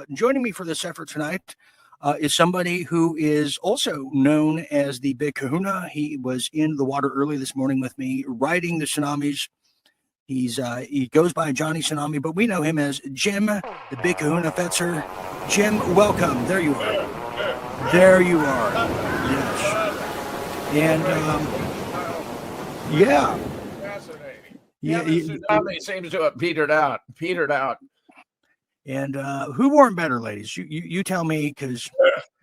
But joining me for this effort tonight is somebody who is also known as the Big Kahuna. He was in the water early this morning with me, riding the tsunamis. He goes by Johnny Tsunami, but we know him as Jim, the Big Kahuna Fetzer. Jim, welcome. There you are. There you are. Yes. And yeah. Fascinating. Yeah, The tsunami seems to have petered out. And who weren't better, ladies? You tell me, because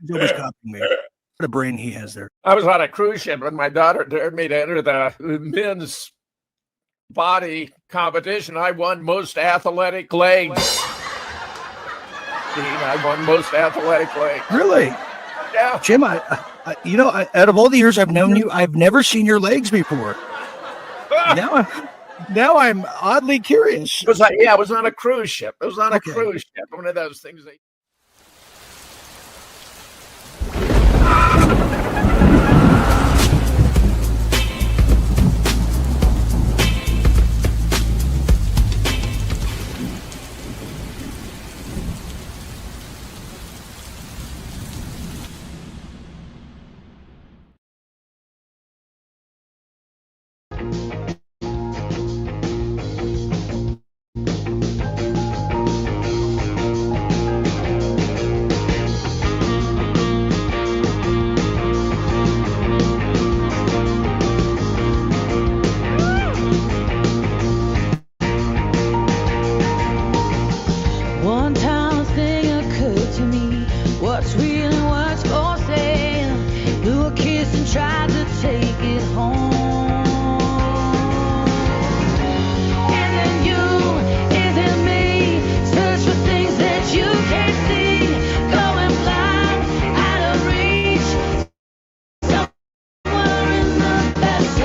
he's always copying me. What a brain he has there. I was on a cruise ship when my daughter dared me to enter the men's body competition. I won most athletic legs. I won most athletic legs. Really? Yeah. Jim, out of all the years I've known you, I've never seen your legs before. Now I'm oddly curious. It was on a cruise ship. It was on a cruise ship. One of those things. One time a thing occurred to me. What's real and what's for sale? Blew a kiss and tried to take it home. Isn't you, isn't me? Search for things that you can't see. Going blind, out of reach. Somewhere in the past.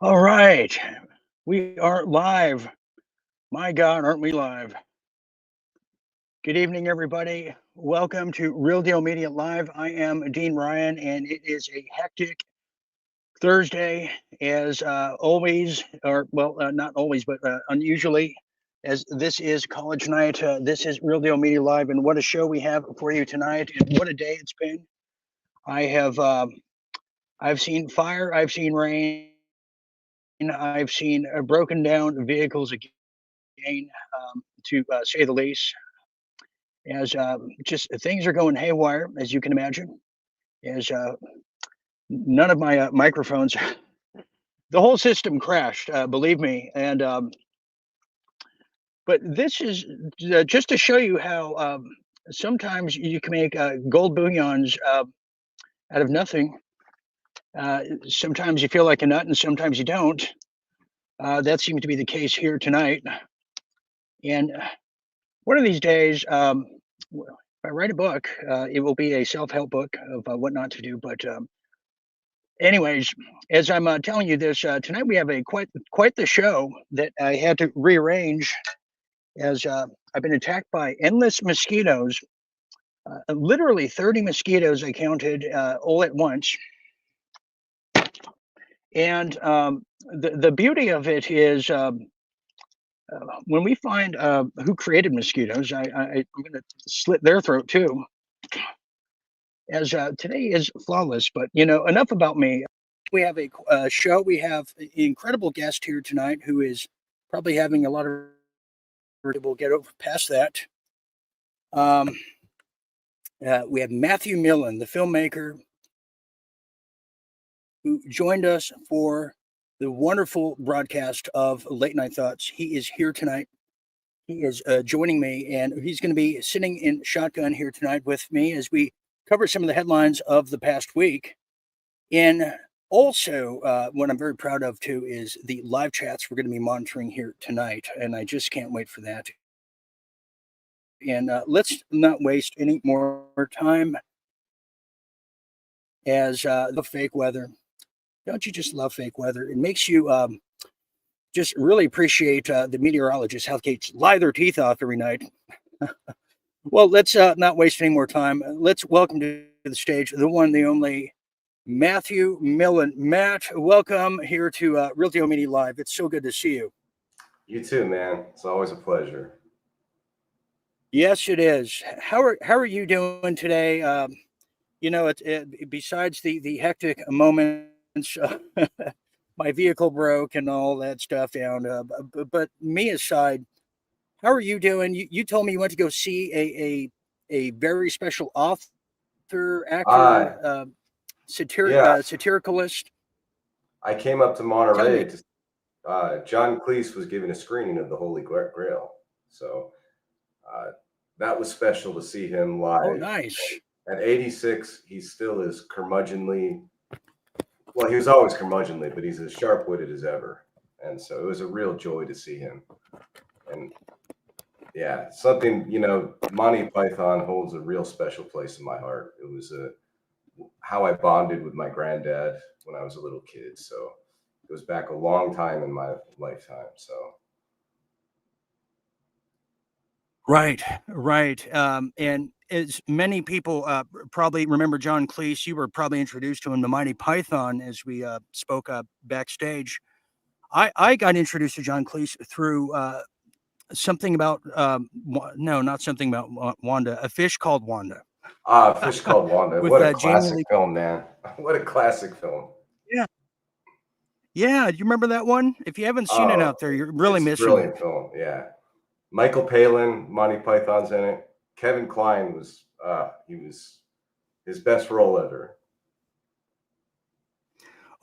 All right. We are live. My God, aren't we live? Good evening, everybody. Welcome to Real Deal Media Live. I am Dean Ryan, and it is a hectic Thursday, as always, not always, but unusually, as this is college night. This is Real Deal Media Live, and what a show we have for you tonight, and what a day it's been. I've seen fire, I've seen rain, I've seen broken down vehicles again, to say the least. As just things are going haywire, as you can imagine. As none of my microphones, the whole system crashed, believe me. And but this is just to show you how sometimes you can make gold bullions out of nothing. Sometimes you feel like a nut, and sometimes you don't. That seems to be the case here tonight. And one of these days, if I write a book, it will be a self-help book of what not to do. But anyways, as I'm telling you this, tonight we have quite the show that I had to rearrange, as I've been attacked by endless mosquitoes. Literally 30 mosquitoes I counted all at once. And the beauty of it is when we find who created mosquitoes, I'm going to slit their throat too. As today is flawless, but enough about me. We have a show. We have an incredible guest here tonight who is probably having a lot of. We'll get over past that. Um, we have Matthew Millan, the filmmaker, who joined us for the wonderful broadcast of Late Night Thoughts. He is here tonight. He is joining me, and he's going to be sitting in shotgun here tonight with me as we cover some of the headlines of the past week. And also, what I'm very proud of, too, is the live chats we're going to be monitoring here tonight, and I just can't wait for that. And let's not waste any more time as the fake weather. Don't you just love fake weather? It makes you just really appreciate the meteorologists how they lie their teeth off every night. Well, let's not waste any more time. Let's welcome to the stage the one, the only Matthew Millan. Matt, welcome here to Real Deal Media Live. It's so good to see you. You too, man. It's always a pleasure. Yes, it is. How are you doing today? You know, besides the hectic moments, my vehicle broke and all that stuff down. But me aside, how are you doing? You told me you went to go see a very special author, actor, Yeah, satiricalist. I came up to Tell Monterey me. to John Cleese was giving a screening of the Holy Grail. So that was special to see him Oh, live. nice. At 86, he still is curmudgeonly. Well, he was always curmudgeonly, but he's as sharp-witted as ever. And so it was a real joy to see him. And yeah, something, Monty Python holds a real special place in my heart. It was how I bonded with my granddad when I was a little kid. So it was back a long time in my lifetime. So Right. And as many people probably remember John Cleese, you were probably introduced to him, the Mighty Python, as we spoke backstage. I got introduced to John Cleese through something about no, not something about Wanda, a fish called Wanda Fish Called Wanda. with What a Jamie classic Lee. film, man. What a classic film. Yeah, yeah. Do you remember that one? If you haven't seen it Oh, out there, you're really it's a missing it. brilliant film. Yeah. Michael Palin, Monty Python's in it. Kevin Kline was his best role ever.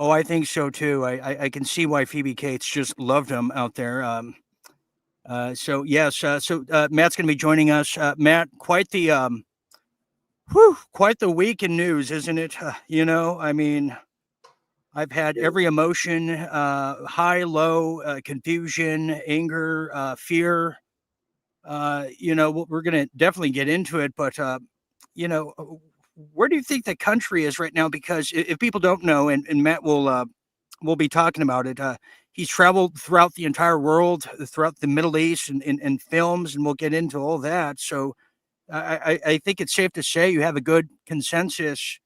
Oh, I think so too. I can see why Phoebe Cates just loved him out there. So yes, Matt's going to be joining us. Matt, quite the week in news, isn't it? I mean, I've had every emotion, high, low, confusion, anger, fear. We're going to definitely get into it, but where do you think the country is right now? Because if people don't know, and Matt will be talking about it, he's traveled throughout the entire world, throughout the Middle East, and films, and we'll get into all that. So I think it's safe to say you have a good consensus,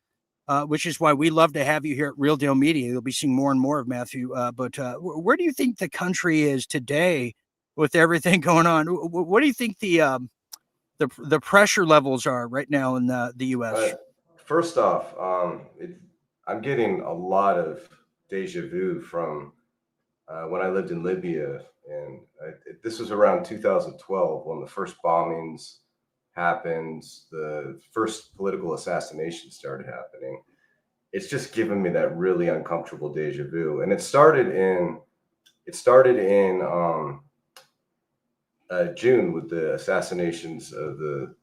which is why we love to have you here at Real Deal Media. You'll be seeing more and more of Matthew. But where do you think the country is today with everything going on? What do you think the pressure levels are right now in the U.S.? First off, I'm getting a lot of deja vu from when I lived in Libya, and this was around 2012 when the first bombings happened, the first political assassination started happening. It's just given me that really uncomfortable deja vu, and it started in June with the assassinations of the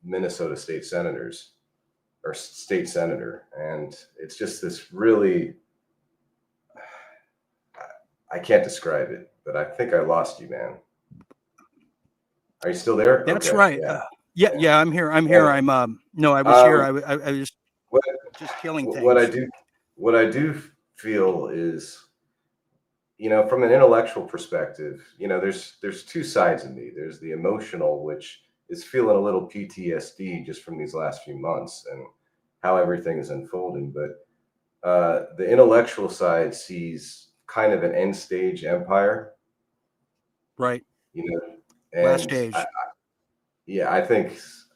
Minnesota state senators or state senator, and it's just this really, I can't describe it, but I think I lost you, man. Are you still there? That's Okay, right. Yeah. I'm here. No, I was here. I was what just killing what I things. do feel is, from an intellectual perspective, there's two sides of me. There's the emotional, which is feeling a little PTSD just from these last few months and how everything is unfolding. But the intellectual side sees kind of an end stage empire, Right. Last and stage.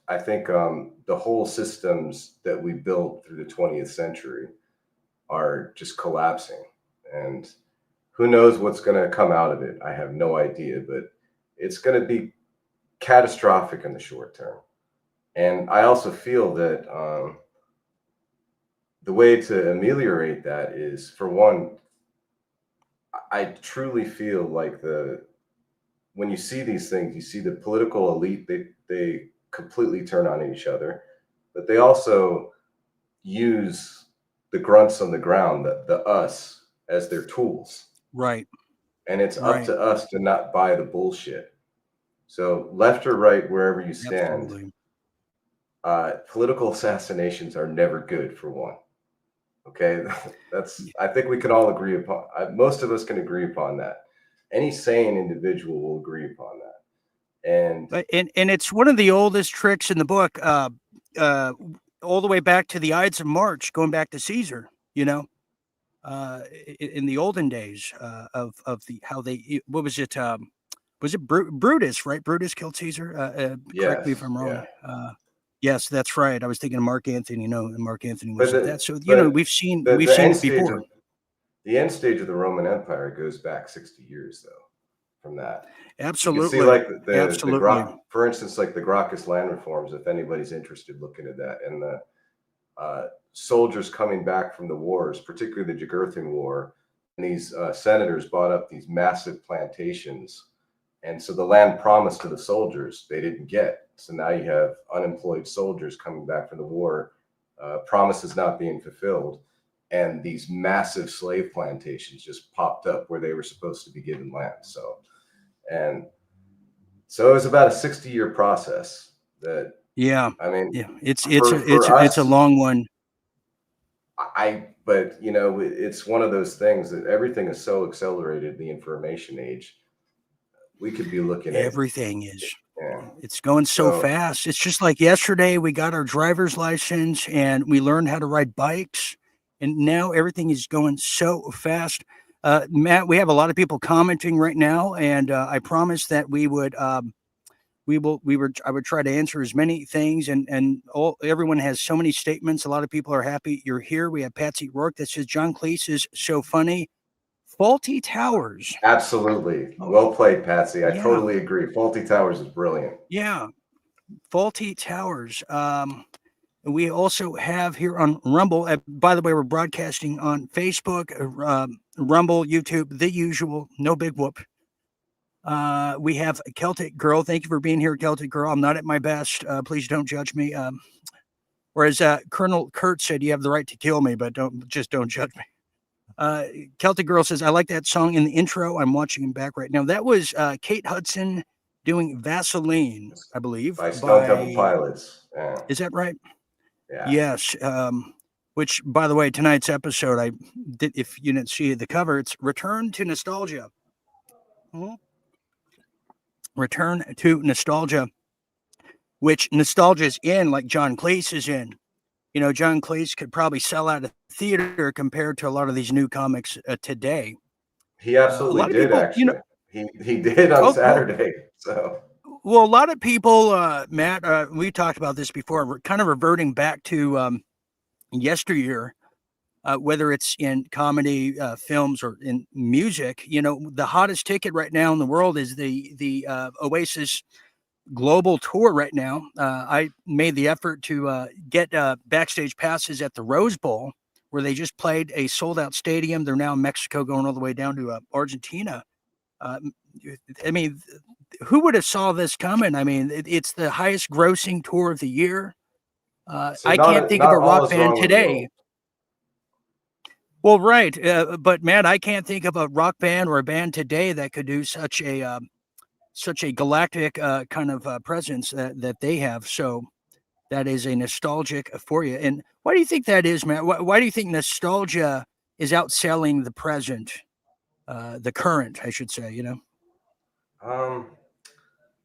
I think the whole systems that we built through the 20th century are just collapsing, and who knows what's going to come out of it. I have no idea, but it's going to be catastrophic in the short term. And I also feel that the way to ameliorate that is, for one, I truly feel like when you see these things, you see the political elite, they completely turn on each other, but they also use the grunts on the ground, the us, as their tools. Right. And it's up Right. to us to not buy the bullshit. So left or right, wherever you stand, Absolutely. Political assassinations are never good, for one. Okay, I think we can all agree upon. Most of us can agree upon that. Any sane individual will agree upon that. And it's one of the oldest tricks in the book, all the way back to the Ides of March, going back to Caesar. In the olden days of the how they what was it? Was it Brutus? Right, Brutus killed Caesar. Correct me if Yes, I'm wrong. yeah. Yes, that's right. I was thinking of Mark Anthony. No, Mark Anthony But wasn't that. So but we've seen the end it stage before. of the end stage of the Roman Empire goes back 60 years, though. From that, you can see, Absolutely, like, the absolutely. for instance, like the Gracchus land reforms, if anybody's interested, looking at that, and the soldiers coming back from the wars, particularly the Jugurthan War, and these senators bought up these massive plantations, and so the land promised to the soldiers they didn't get. So now you have unemployed soldiers coming back from the war, promises not being fulfilled, and these massive slave plantations just popped up where they were supposed to be given land. And so it was about a 60-year process. That, Yeah, I mean, yeah. It's for it's a us, long one. but it's one of those things that everything is so accelerated in the information age. We could be looking at, Everything is. yeah. It's going so So fast. It's just like yesterday we got our driver's license and we learned how to ride bikes, and now everything is going so fast. Matt, we have a lot of people commenting right now, and I promised that I would try to answer as many things, and everyone has so many statements. A lot of people are happy you're here. We have Patsy Rourke that says John Cleese is so funny. Faulty Towers. absolutely, Oh, well played, Patsy. I yeah, totally agree. Faulty Towers is brilliant. yeah. Faulty Towers. We also have here on Rumble. By the way, we're broadcasting on Facebook, Rumble, YouTube, the usual. No big whoop. We have Celtic Girl. Thank you for being here, Celtic Girl. I'm not at my best. Please don't judge me. Whereas Colonel Kurt said, "You have the right to kill me, but don't judge me." Celtic Girl says, "I like that song in the intro. I'm watching him back right now." That was Kate Hudson doing Vaseline, I believe. By Stone Temple Pilots. Yeah. Is that right? Yeah. Yes. Which, by the way, tonight's episode, I did. If you didn't see the cover, it's "Return to Nostalgia." Return to Nostalgia, which nostalgia is in, like John Cleese is in. John Cleese could probably sell out a theater compared to a lot of these new comics today. He A absolutely lot of did, people, actually. He did on Saturday. So, well, a lot of people, Matt, we talked about this before. We're kind of reverting back to yesteryear, whether it's in comedy, films, or in music. The hottest ticket right now in the world is the Oasis global tour right now. I made the effort to get backstage passes at the Rose Bowl, where they just played a sold-out stadium. They're now in Mexico, going all the way down to Argentina. I mean, who would have saw this coming? I mean, it's the highest grossing tour of the year. I can't think of not a all rock is band wrong with the today. Well, right, but Matt, I can't think of a rock band or a band today that could do such a galactic kind of presence that they have. So that is a nostalgic for you. And why do you think that is, Matt? Why do you think nostalgia is outselling the present, the current, I should say?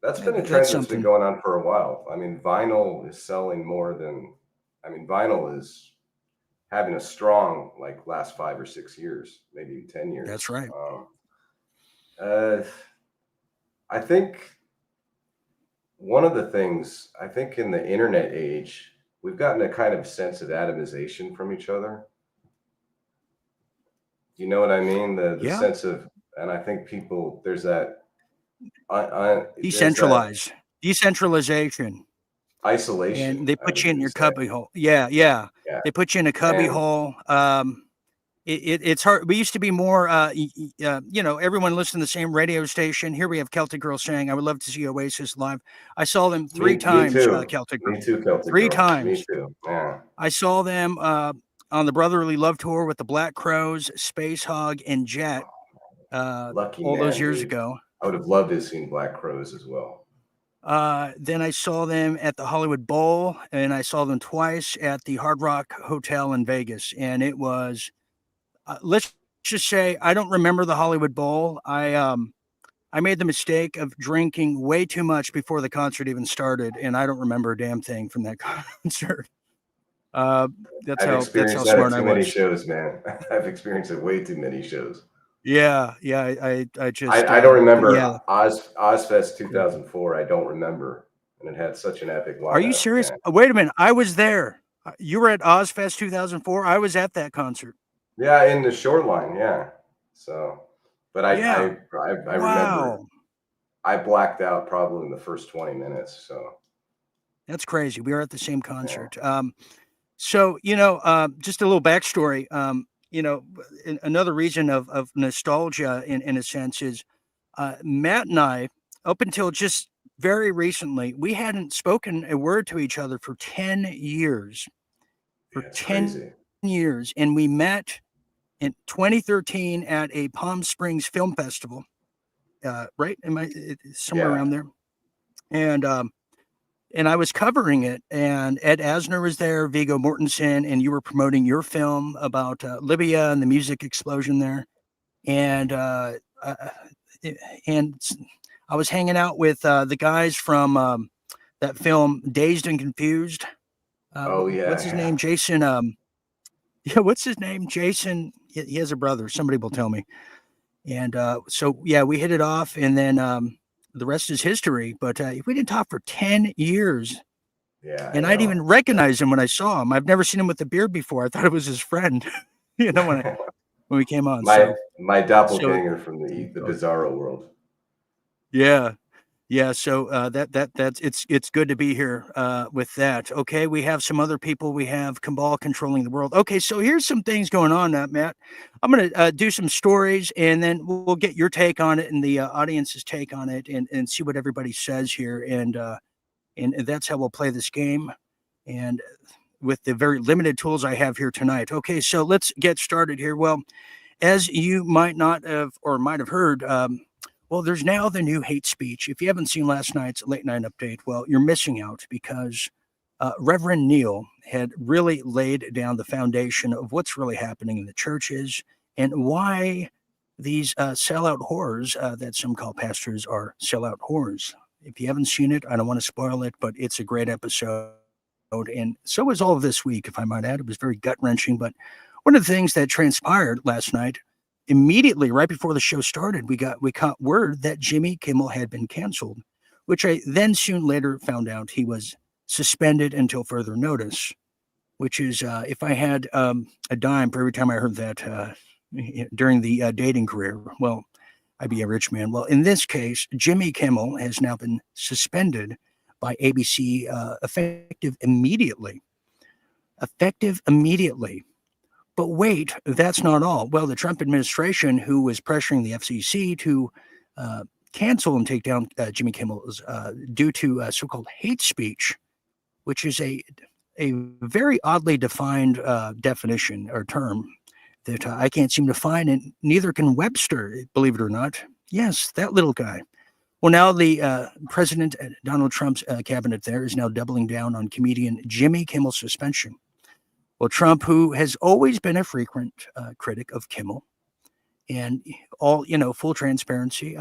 That's been a trend That's that's been something. going on for a while. I mean, vinyl is selling more than. I mean, vinyl is having a strong, like, last 5 or 6 years, maybe even 10 years. That's right. I think one of the things, I think in the internet age, we've gotten a kind of sense of atomization from each other. You know what I mean? The Yeah. sense of, and I think there's that Decentralization. Isolation. and they I put would you in even your say. cubby hole. Yeah, yeah. Yeah. They put you in a cubby And hole. It's hard. We used to be more, everyone listened to the same radio station. Here we have Celtic Girl saying, "I would love to see Oasis live." I saw them three me times. too. Celtic Girl, Me too, Celtic three Girl. Me times. too. Yeah. I saw them on the Brotherly Love Tour with the Black Crowes, Space Hog, and Jet Lucky all those man, years dude. ago. I would have loved to have seen Black Crowes as well. Then I saw them at the Hollywood Bowl, and I saw them twice at the Hard Rock Hotel in Vegas. And it was, let's just say, I don't remember the Hollywood Bowl. I made the mistake of drinking way too much before the concert even started, and I don't remember a damn thing from that concert. That's I've how experienced that smart at I too many was. shows, man. I've experienced it way too many shows. Yeah, I just I don't remember yeah. Ozfest 2004. I don't remember, and it had such an epic Are you lineup. serious? Yeah. Wait a minute, I was there. You were at Ozfest 2004. I was at that concert. Yeah, in the Shoreline. Yeah. So, but Yeah. I remember Wow, I blacked out probably in the first 20 minutes. So that's crazy. We were at the same yeah. concert. So just a little backstory. Another reason of nostalgia in a sense is Matt and I, up until just very recently, we hadn't spoken a word to each other for 10 years. For Yeah, it's 10 crazy. years. And we met in 2013 at a Palm Springs Film Festival. Right? Somewhere Yeah. around there? And I was covering it, and Ed Asner was there, Viggo Mortensen, and you were promoting your film about Libya and the music explosion there. And I was hanging out with the guys from that film, Dazed and Confused. Oh yeah. What's his name? Jason. What's his name? Jason. He has a brother. Somebody will tell me. And so, yeah, we hit it off, and then the rest is history. But we didn't talk for 10 years. Yeah. And I didn't even recognize him when I saw him. I've never seen him with a beard before. I thought it was his friend, when we came on. My doppelganger from the Bizarro world. Yeah. Yeah. So that's it's good to be here with that. Okay. We have some other people. We have Cabal controlling the world. Okay. So here's some things going on, Matt. I'm going to do some stories, and then we'll get your take on it and the audience's take on it, and see what everybody says here. And that's how we'll play this game, and with the very limited tools I have here tonight. Okay, so let's get started here. Well, as you might not have or might have heard, well, there's now the new hate speech. If you haven't seen last night's late night update, well, you're missing out, because Reverend Neil had really laid down the foundation of what's really happening in the churches, and why these sellout whores that some call pastors are sellout whores. If you haven't seen it, I don't want to spoil it, but it's a great episode. And so was all of this week, if I might add. It was very gut-wrenching. But one of the things that transpired last night, immediately right before the show started, we caught word that Jimmy Kimmel had been canceled, which I then soon later found out he was suspended until further notice, which is, if I had a dime for every time I heard that during the dating career, well, I'd be a rich man. Well, in this case, Jimmy Kimmel has now been suspended by ABC, effective immediately. Effective immediately. But wait, that's not all. Well, the Trump administration, who was pressuring the FCC to cancel and take down Jimmy Kimmel's due to so-called hate speech, which is a very oddly defined definition or term that I can't seem to find, and neither can Webster, believe it or not. Yes, that little guy. Well, now the President Donald Trump's cabinet there is now doubling down on comedian Jimmy Kimmel's suspension. Well, Trump, who has always been a frequent critic of Kimmel, and all, full transparency,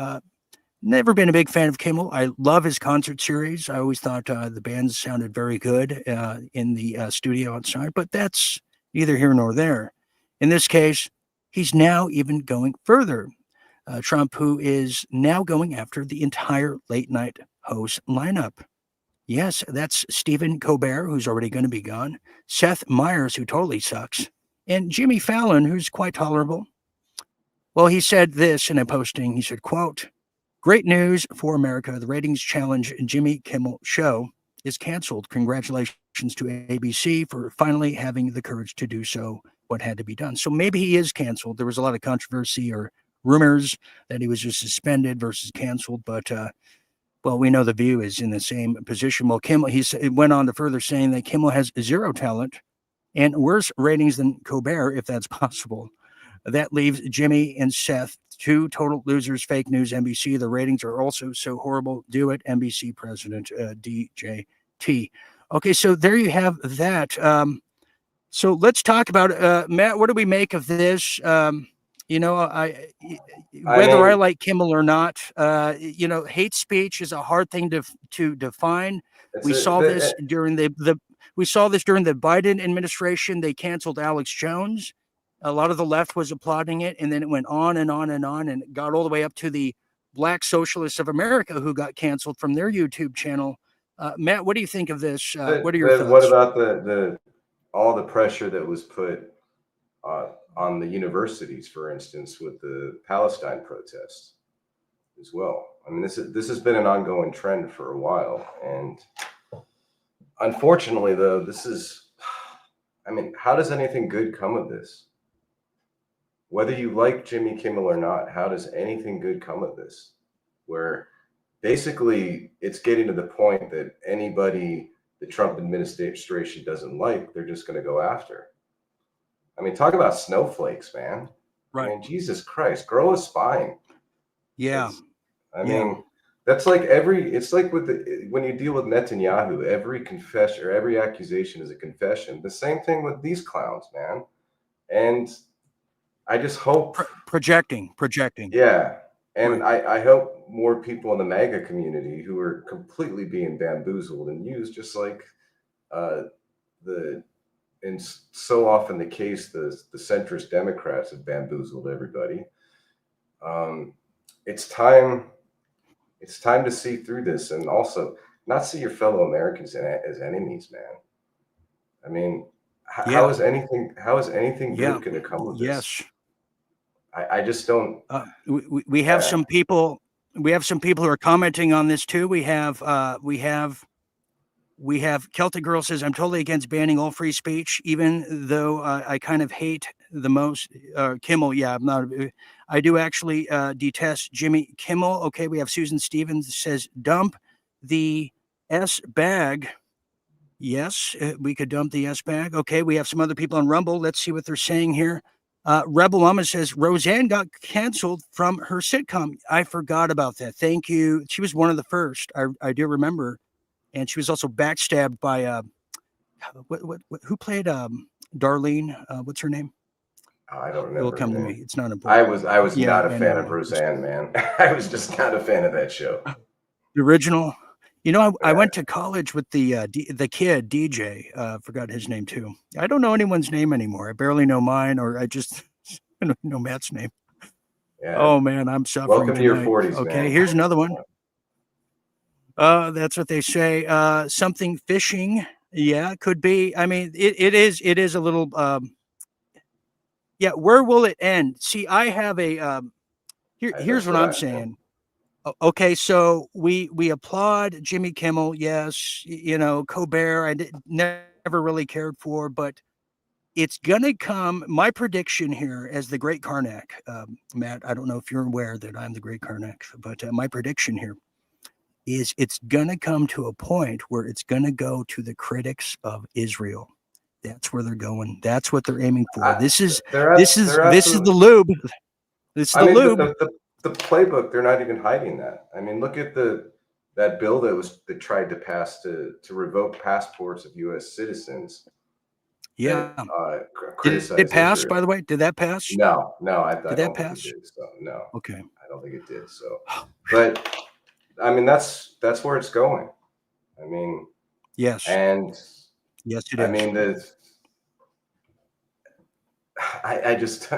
never been a big fan of Kimmel. I love his concert series. I always thought the bands sounded very good in the studio outside, but that's neither here nor there. In this case, he's now even going further. Trump, who is now going after the entire late night host lineup. Yes, that's Stephen Colbert, who's already going to be gone, Seth Meyers, who totally sucks, and Jimmy Fallon, who's quite tolerable. Well, he said this in a posting. He said, quote, "Great news for America. The ratings challenge Jimmy Kimmel show. is canceled. Congratulations to ABC for finally having the courage to do so, what had to be done. So maybe he is canceled. There was a lot of controversy or rumors that he was just suspended versus canceled, but well, we know The View is in the same position. Well, Kimmel, he went on to further saying that Kimmel has zero talent and worse ratings than Colbert, if that's possible. That leaves Jimmy and Seth, two total losers, fake news, NBC. The ratings are also so horrible. Do it, NBC president, DJT. Okay, so there you have that. So let's talk about, Matt, what do we make of this? Whether I like Kimmel or not, hate speech is a hard thing to define. We saw this during the Biden administration. They canceled Alex Jones. A lot of the left was applauding it, and then it went on and on and on, and it got all the way up to the Black Socialists of America who got canceled from their YouTube channel. Matt, what do you think of this? What are your thoughts? What about all the pressure that was put on the universities, for instance, with the Palestine protests as well? I mean, this has been an ongoing trend for a while, and unfortunately, though, how does anything good come of this? Whether you like Jimmy Kimmel or not, how does anything good come of this? Where basically it's getting to the point that anybody the Trump administration doesn't like, they're just going to go after. I mean, talk about snowflakes, man. Right. I mean, Jesus Christ, grow a spine. Yeah. I mean, that's like it's like when you deal with Netanyahu, every confession or every accusation is a confession. The same thing with these clowns, man. And I just hope projecting. Yeah. And right. I hope more people in the MAGA community who are completely being bamboozled and used, just like and so often the case, the centrist Democrats have bamboozled everybody. It's time to see through this, and also not see your fellow Americans as enemies, man. I mean, how is anything good going to come of this? Yes. I just don't. We have some people. We have some people who are commenting on this too. We have Celtic Girl says, I'm totally against banning all free speech, even though I kind of hate the most Kimmel. Yeah, I'm not. I do actually detest Jimmy Kimmel. Okay, we have Susan Stevens says, dump the S bag. Yes, we could dump the S bag. Okay, we have some other people on Rumble. Let's see what they're saying here. Rebel Mama says Roseanne got canceled from her sitcom. I forgot about that. Thank you. She was one of the first. I do remember, and she was also backstabbed by who played Darlene? What's her name? I don't remember. It'll come to me. It's not important. I was not a fan of Roseanne, man. I was just not a fan of that show. The original. I went to college with the kid DJ. Forgot his name too. I don't know anyone's name anymore. I barely know mine, or I don't know Matt's name. Yeah. Oh man, I'm suffering. Welcome to your 40s. Okay, man. Here's another one. That's what they say. Something fishing. Yeah, could be. I mean, it is a little. Where will it end? See, I have a. Here's what I'm saying. Okay, so we applaud Jimmy Kimmel. Yes, Colbert. I never really cared for, but it's gonna come. My prediction here, as the Great Karnak, Matt. I don't know if you're aware that I'm the Great Karnak, but my prediction here is it's gonna come to a point where it's gonna go to the critics of Israel. That's where they're going. That's what they're aiming for. This is the lube. This is the lube. The playbook, they're not even hiding that. I mean, look at that bill that tried to pass to revoke passports of U.S. citizens. Yeah. Did it pass, by the way? Did that pass? No. Did that pass? It did, so, no. Okay. I don't think it did. So, but I mean, that's where it's going. I mean, yes. And yes, it is. I mean, I just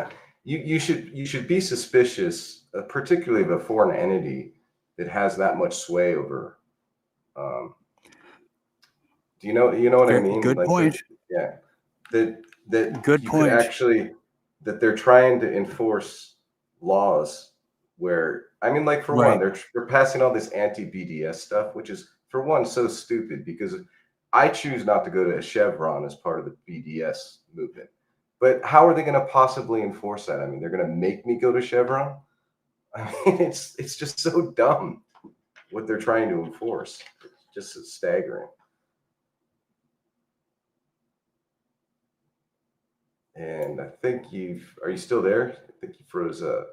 you should be suspicious. Particularly of a foreign entity that has that much sway over. Do you know what I mean? Good point. That good point. Actually, that they're trying to enforce laws where, I mean, like for one, they're passing all this anti-BDS stuff, which is for one, so stupid because I choose not to go to a Chevron as part of the BDS movement. But how are they going to possibly enforce that? I mean, they're going to make me go to Chevron? I mean, it's just so dumb what they're trying to enforce. It's just staggering. And I think are you still there? I think you froze up.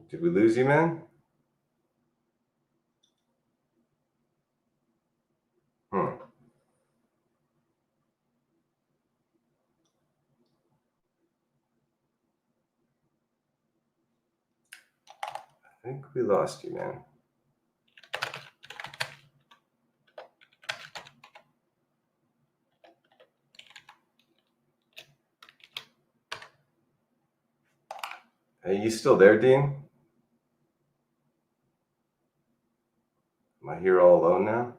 Did we lose you, man? I think we lost you, man. Are you still there, Dean? Am I here all alone now?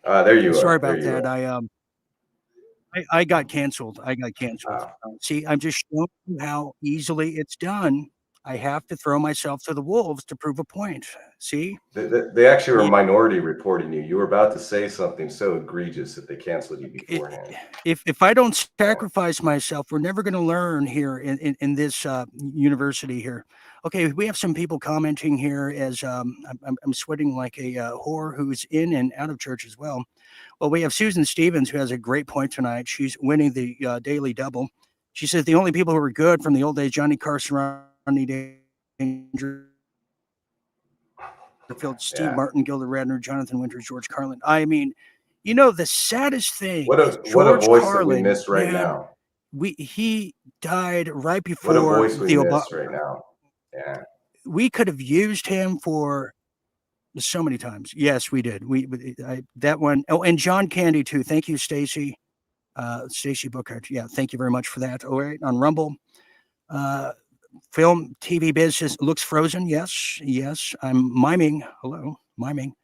There you are. Sorry about There you that. are. I got canceled. Wow. See, I'm just showing you how easily it's done. I have to throw myself to the wolves to prove a point. See? They actually were Yeah. minority reporting you. You were about to say something so egregious that they canceled you beforehand. If I don't sacrifice myself, we're never going to learn here in this university here. Okay, we have some people commenting here as I'm sweating like a whore who's in and out of church as well. Well, we have Susan Stevens, who has a great point tonight. She's winning the daily double. She says the only people who were good from the old days, Johnny Carson, Rodney Dangerfield, Steve Martin, Gilda Radner, Jonathan Winters, George Carlin. I mean, you know, the saddest thing What a voice Carlin, that we miss right now. He died right before what a voice we miss right now. Yeah. We could have used him for so many times. Yes, we did. That one. Oh, and John Candy too. Thank you, Stacy. Stacy Bookhart. Yeah, thank you very much for that. All right, on Rumble. Film TV business looks frozen. Yes. I'm miming. Hello, miming.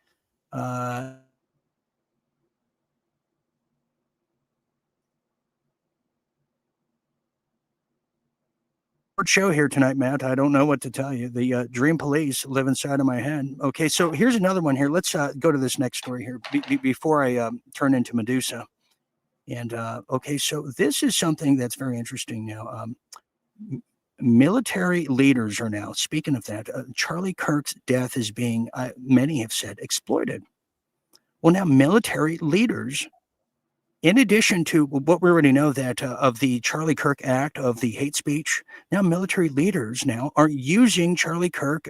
Show here tonight, Matt. I don't know what to tell you. The dream police live inside of my head. Okay, so here's another one here. Let's go to this next story here before I turn into Medusa. And okay, so this is something that's very interesting now. Military leaders are now, speaking of that, Charlie Kirk's death is being, many have said, exploited. Well, now military leaders, in addition to what we already know that of the Charlie Kirk Act of the hate speech, now military leaders now are using Charlie Kirk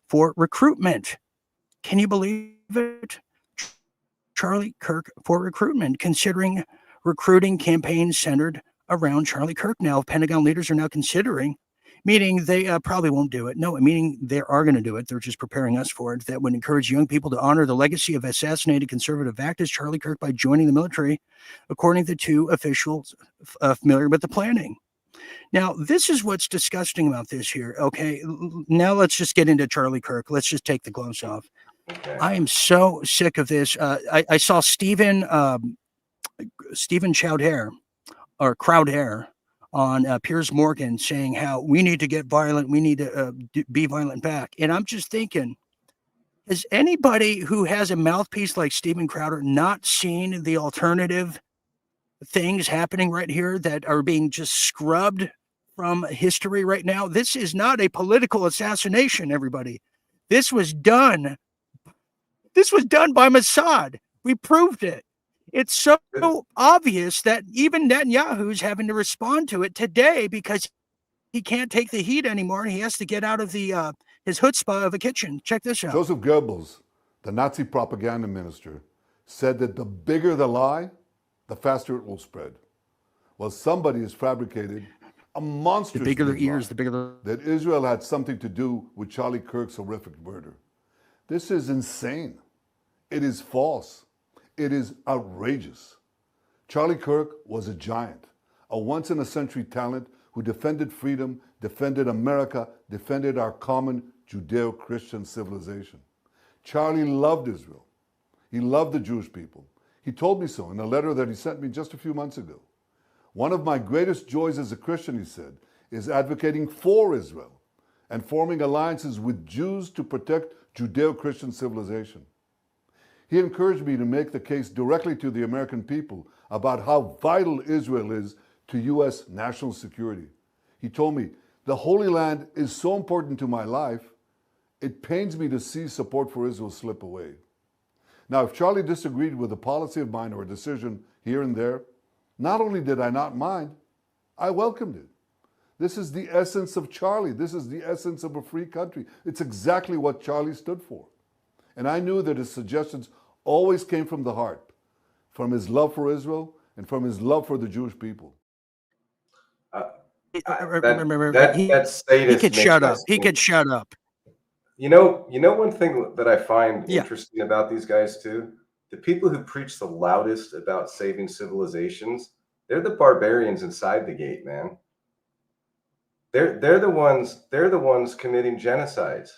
for recruitment. Can you believe it? Charlie Kirk for recruitment, considering recruiting campaigns centered around Charlie Kirk. Now, Pentagon leaders are now considering, meaning they probably won't do it. No, meaning they are going to do it. They're just preparing us for it. That would encourage young people to honor the legacy of assassinated conservative activist Charlie Kirk by joining the military, according to two officials familiar with the planning. Now, this is what's disgusting about this here. Okay, now let's just get into Charlie Kirk. Let's just take the gloves off. Okay. I am so sick of this. I saw Stephen Crowder on Piers Morgan saying how we need to get violent. We need to be violent back. And I'm just thinking, has anybody who has a mouthpiece like Stephen Crowder not seen the alternative things happening right here that are being just scrubbed from history right now? This is not a political assassination, everybody. This was done by Mossad. We proved it. It's so obvious that even Netanyahu's having to respond to it today because he can't take the heat anymore. He has to get out of the his chutzpah of a kitchen. Check this out. Joseph Goebbels, the Nazi propaganda minister, said that the bigger the lie, the faster it will spread. Well, somebody has fabricated a monstrous the bigger the ears, lie the bigger that Israel had something to do with Charlie Kirk's horrific murder. This is insane. It is false. It is outrageous. Charlie Kirk was a giant, a once-in-a-century talent who defended freedom, defended America, defended our common Judeo-Christian civilization. Charlie loved Israel. He loved the Jewish people. He told me so in a letter that he sent me just a few months ago. One of my greatest joys as a Christian, he said, is advocating for Israel and forming alliances with Jews to protect Judeo-Christian civilization. He encouraged me to make the case directly to the American people about how vital Israel is to U.S. national security. He told me, the Holy Land is so important to my life, it pains me to see support for Israel slip away. Now, if Charlie disagreed with a policy of mine or a decision here and there, not only did I not mind, I welcomed it. This is the essence of Charlie. This is the essence of a free country. It's exactly what Charlie stood for. And I knew that his suggestions always came from the heart, from his love for Israel and from his love for the Jewish people. He That's sadist. could shut up. He could shut up. You know one thing that I find Yeah. interesting about these guys too? The people who preach the loudest about saving civilizations, they're the barbarians inside the gate, man. They're the ones committing genocides.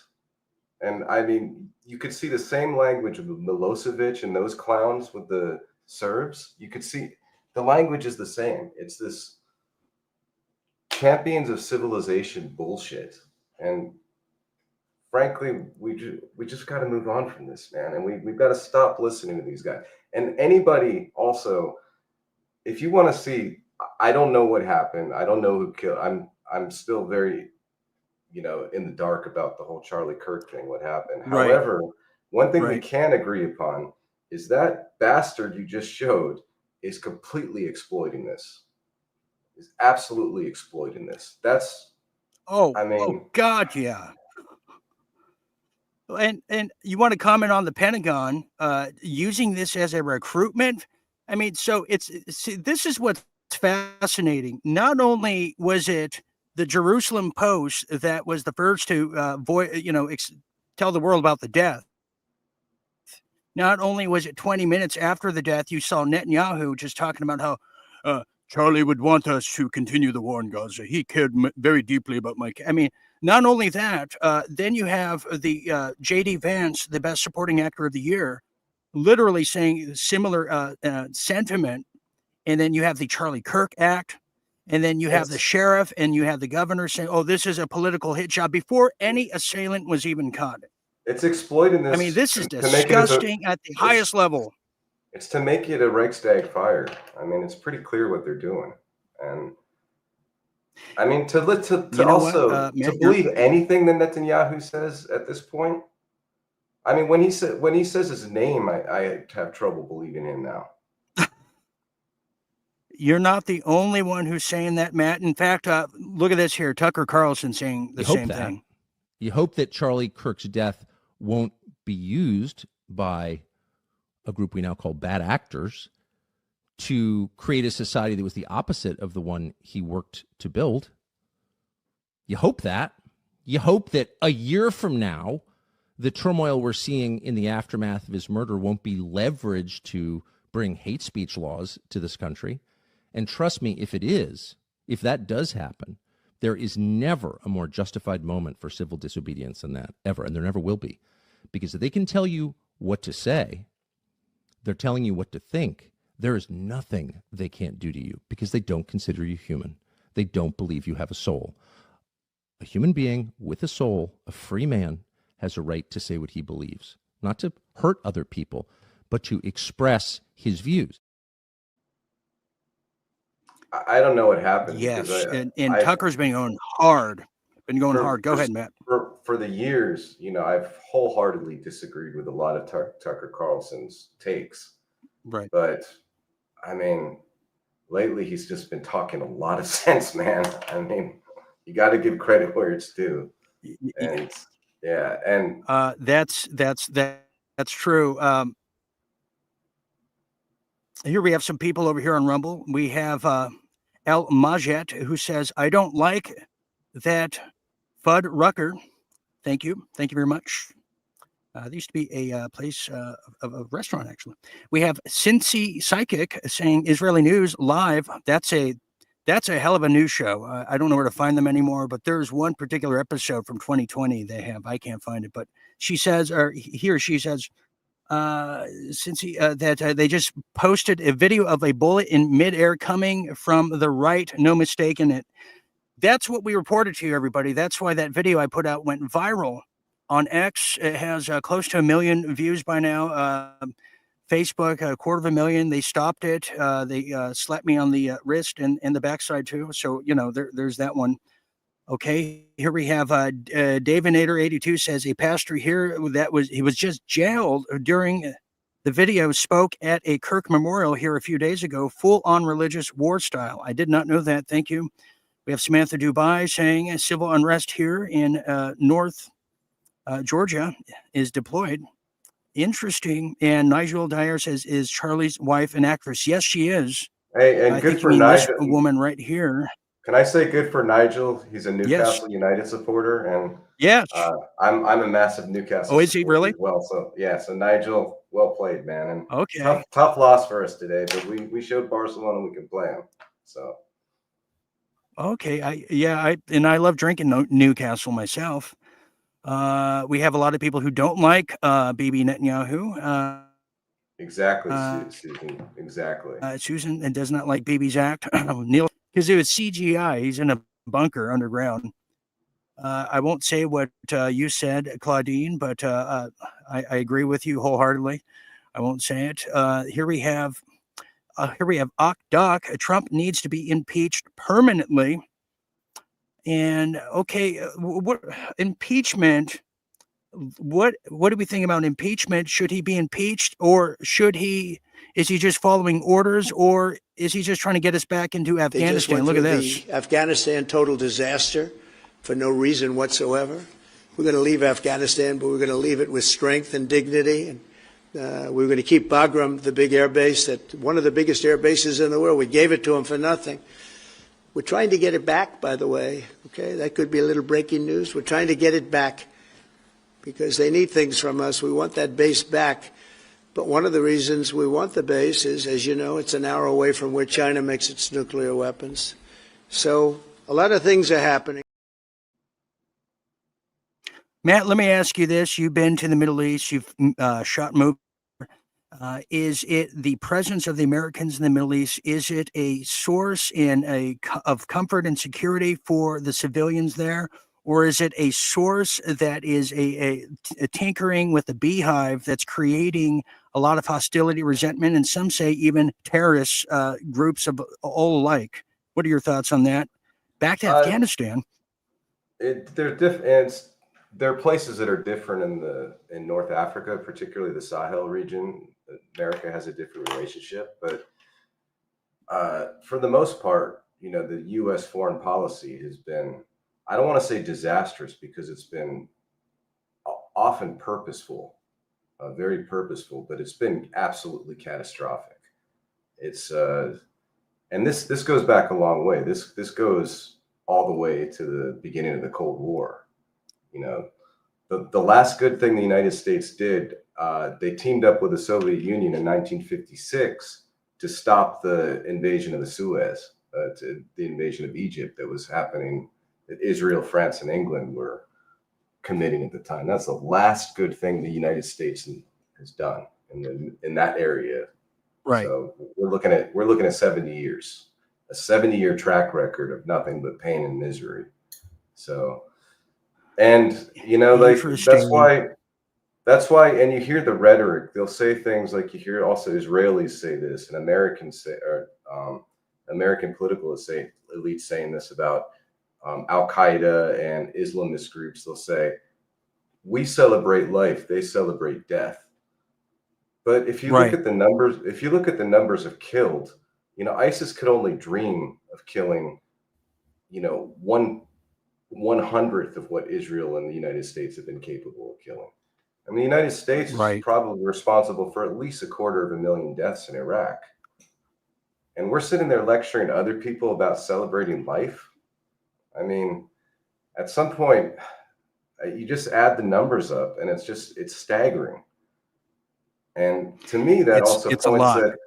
And I mean, you could see the same language with Milosevic and those clowns with the Serbs. You could see the language is the same. It's this champions of civilization bullshit. And frankly, we just got to move on from this, man. And we've got to stop listening to these guys. And anybody also, if you want to see, I don't know what happened. I don't know who killed. I'm still very, in the dark about the whole Charlie Kirk thing, what happened. Right. However, one thing we Right. can agree upon is that bastard you just showed is completely exploiting this. Is absolutely exploiting this. That's, Oh, I mean, oh God, yeah. And you want to comment on the Pentagon using this as a recruitment? I mean, so this is what's fascinating. Not only was it the Jerusalem Post that was the first to tell the world about the death. Not only was it 20 minutes after the death, you saw Netanyahu just talking about how Charlie would want us to continue the war in Gaza. He cared very deeply about I mean, not only that, then you have the J.D. Vance, the best supporting actor of the year, literally saying similar sentiment. And then you have the Charlie Kirk Act. And then you have the sheriff and you have the governor saying, oh, this is a political hit job before any assailant was even caught. it's exploiting this. I mean, this is to make it as a- disgusting at the highest level. It's to make it a Reichstag fire. I mean, it's pretty clear what they're doing. And I mean, to also to believe anything that Netanyahu says at this point. I mean, when he says his name, I have trouble believing him now. You're not the only one who's saying that, Matt. In fact, look at this here. Tucker Carlson saying the same thing. You hope that Charlie Kirk's death won't be used by a group we now call bad actors to create a society that was the opposite of the one he worked to build. You hope that. You hope that a year from now, the turmoil we're seeing in the aftermath of his murder won't be leveraged to bring hate speech laws to this country. And trust me, if it is, if that does happen, there is never a more justified moment for civil disobedience than that, ever. And there never will be. Because if they can tell you what to say, they're telling you what to think. There is nothing they can't do to you because they don't consider you human. They don't believe you have a soul. A human being with a soul, a free man, has a right to say what he believes. Not to hurt other people, but to express his views. I don't know what happened. Yes, because and Tucker's been going hard. Go ahead, Matt. For the years, I've wholeheartedly disagreed with a lot of Tucker Carlson's takes. Right. But, I mean, lately he's just been talking a lot of sense, man. I mean, you got to give credit where it's due. And, yeah, and that's true. Here we have some people over here on Rumble. We have El Majet, who says, I don't like that Fudd Rucker. Thank you very much. There used to be a place, a restaurant, actually. We have Cincy Psychic saying Israeli News Live. That's a hell of a news show. I don't know where to find them anymore, but there's one particular episode from 2020 they have. I can't find it, but she says, or he or she says, Cincy, that they just posted a video of a bullet in midair coming from the right. No mistake in it. That's what we reported to you, everybody. That's why that video I put out went viral on X. It has close to 1 million views by now. Facebook, 250,000. They stopped it. They slapped me on the wrist and the backside too. So, there's that one. Okay, here we have Davinator82 says a pastor here he was just jailed during the video spoke at a Kirk memorial here a few days ago, full on religious war style. I did not know that. Thank you. We have Samantha Dubai saying civil unrest here in North Georgia is deployed. Interesting. And Nigel Dyer says, is Charlie's wife an actress? Yes, she is. Hey, and I good think for you mean this Nigel. woman right here. Can I say good for Nigel? He's a Newcastle Yes. United supporter, and Yes. I'm a massive Newcastle. Oh, is he really? As well, so yeah. So Nigel, well played, man. And Okay. tough loss for us today, but we showed Barcelona we can play them. So. Okay. I love drinking Newcastle myself. We have a lot of people who don't like Bibi Netanyahu. Exactly, Susan. Exactly. Susan and does not like Bibi's act. Neil, because it was CGI. He's in a bunker underground. I won't say what you said, Claudine, but I agree with you wholeheartedly. I won't say it. Here we have Doc. Trump needs to be impeached permanently. And okay, what impeachment? What do we think about impeachment? Should he be impeached, or is he just following orders, or is he just trying to get us back into Afghanistan? Look at this. Afghanistan total disaster for no reason whatsoever. We're going to leave Afghanistan, but we're going to leave it with strength and dignity. And we're going to keep Bagram, the big air base, one of the biggest air bases in the world. We gave it to them for nothing. We're trying to get it back, by the way. Okay, that could be a little breaking news. We're trying to get it back because they need things from us. We want that base back. But one of the reasons we want the base is, as you know, it's an hour away from where China makes its nuclear weapons. So a lot of things are happening. Matt, let me ask you this. You've been to the Middle East. You've shot movies. Is it the presence of the Americans in the Middle East? Is it a source of comfort and security for the civilians there? Or is it a source that is a tinkering with the beehive that's creating a lot of hostility, resentment, and some say even terrorist groups of all alike? What are your thoughts on that? Back to Afghanistan. There are places that are different in North Africa, particularly the Sahel region. America has a different relationship, but for the most part, the U.S. foreign policy has been, I don't want to say disastrous because it's been often purposeful, very purposeful, but it's been absolutely catastrophic. It's and this goes back a long way. This goes all the way to the beginning of the Cold War. The last good thing the United States did, they teamed up with the Soviet Union in 1956 to stop the invasion of the Suez, the invasion of Egypt that was happening, that Israel, France, and England were committing at the time. That's the last good thing the United States has done in that area. Right. So we're looking at 70 years, a 70-year track record of nothing but pain and misery. So. And that's why, and you hear the rhetoric. They'll say things like, you hear also Israelis say this, and Americans say, or American political elites saying this about Al Qaeda and Islamist groups. They'll say, we celebrate life, they celebrate death. But if you look at the numbers, of killed, ISIS could only dream of killing, 1/100th of what Israel and the United States have been capable of killing. I mean, the United States is probably responsible for at least 250,000 deaths in Iraq. And we're sitting there lecturing to other people about celebrating life. I mean, at some point, You just add the numbers up, and it's staggering. And to me, that It's a points lot. that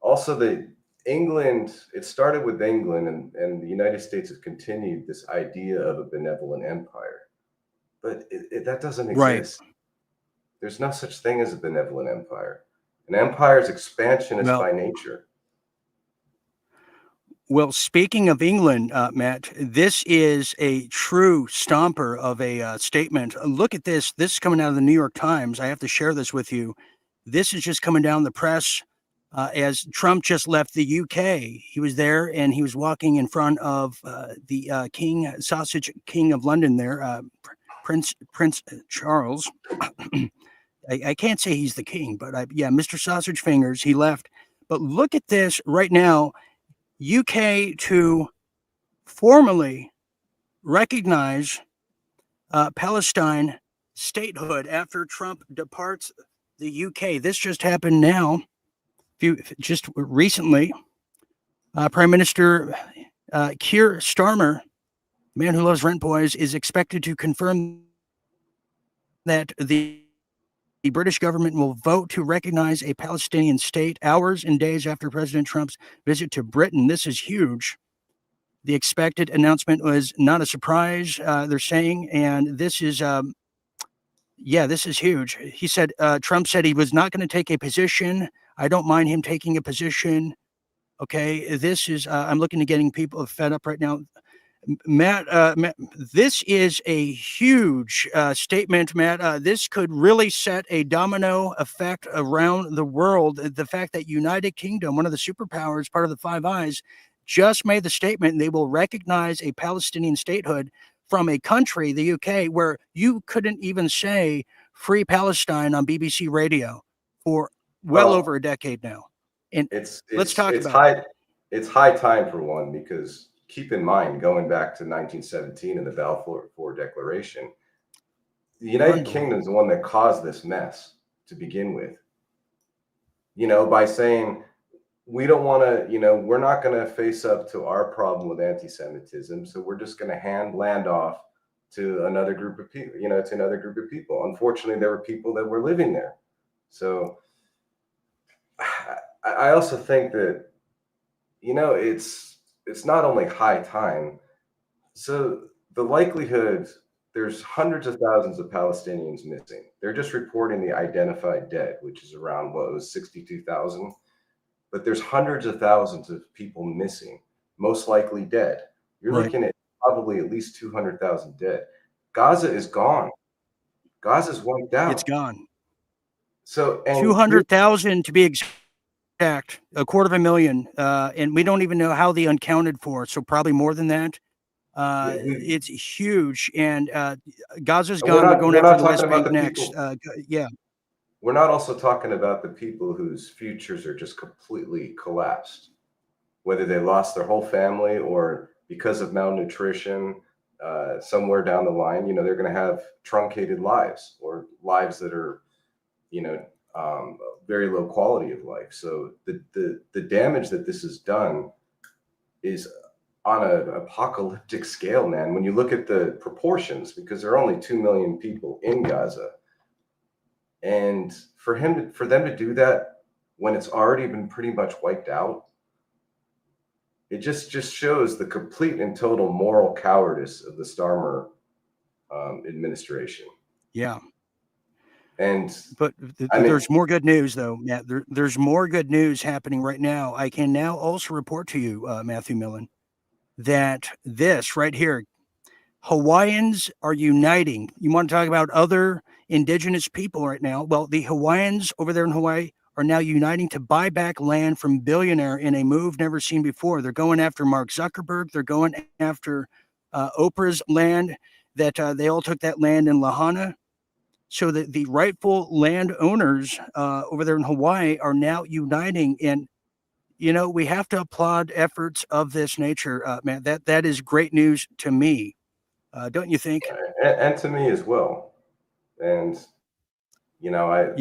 also the England. It started with England, and the United States has continued this idea of a benevolent empire, but that doesn't Right. exist. There's no such thing as a benevolent empire. An empire's expansion is Well, by nature. Well, speaking of England, Matt, this is a true stomper of a statement. Look at this. This is coming out of the New York Times. I have to share this with you. This is just coming down the press as Trump just left the UK. He was there and he was walking in front of the sausage king of London there, Prince Charles. I can't say he's the king, but yeah, Mr. Sausage Fingers, he left. But look at this right now. UK to formally recognize Palestine statehood after Trump departs the UK. This just happened now, just recently. Prime Minister Keir Starmer, man who loves rent boys, is expected to confirm that the British government will vote to recognize a Palestinian state hours and days after President Trump's visit to Britain. This is huge. The expected announcement was not a surprise, they're saying, and this is, this is huge. He said, Trump said he was not going to take a position. I don't mind him taking a position. Okay, this is, I'm looking at getting people fed up right now. Matt, this is a huge statement, Matt. This could really set a domino effect around the world. The fact that United Kingdom, one of the superpowers, part of the Five Eyes, just made the statement they will recognize a Palestinian statehood from a country, the UK, where you couldn't even say Free Palestine on BBC Radio for well over a decade now. And let's talk about it. It's high time for one, because keep in mind, going back to 1917 and the Balfour Declaration, the United Kingdom is the one that caused this mess to begin with. By saying, we don't want to, we're not going to face up to our problem with anti-Semitism, so we're just going to hand land off to another group of people, Unfortunately, there were people that were living there. So I also think that, it's not only high time. So the likelihood, there's hundreds of thousands of Palestinians missing. They're just reporting the identified dead, which is around, 62,000. But there's hundreds of thousands of people missing, most likely dead. You're looking at probably at least 200,000 dead. Gaza is gone. Gaza's wiped out. It's gone. So 200,000 to be exact, 250,000, and we don't even know how they uncounted for. So probably more than that. It's huge, and Gaza's gone. We're going after the West Bank next. We're not also talking about the people whose futures are just completely collapsed, whether they lost their whole family or because of malnutrition, somewhere down the line, they're going to have truncated lives or lives that are, very low quality of life. So the damage that this has done is on an apocalyptic scale, man. When you look at the proportions, because there are only 2 million people in Gaza, and for them to do that when it's already been pretty much wiped out, it just shows the complete and total moral cowardice of the Starmer administration. Yeah. But there's more good news, though, Matt. There's more good news happening right now. I can now also report to you, Matthew Millan, that this right here, Hawaiians are uniting. You want to talk about other indigenous people right now? Well, the Hawaiians over there in Hawaii are now uniting to buy back land from billionaire in a move never seen before. They're going after Mark Zuckerberg. They're going after Oprah's land that they all took that land in Lahaina. So that the rightful landowners over there in Hawaii are now uniting. And, we have to applaud efforts of this nature, man. That is great news to me. Don't you think? And to me as well. And, I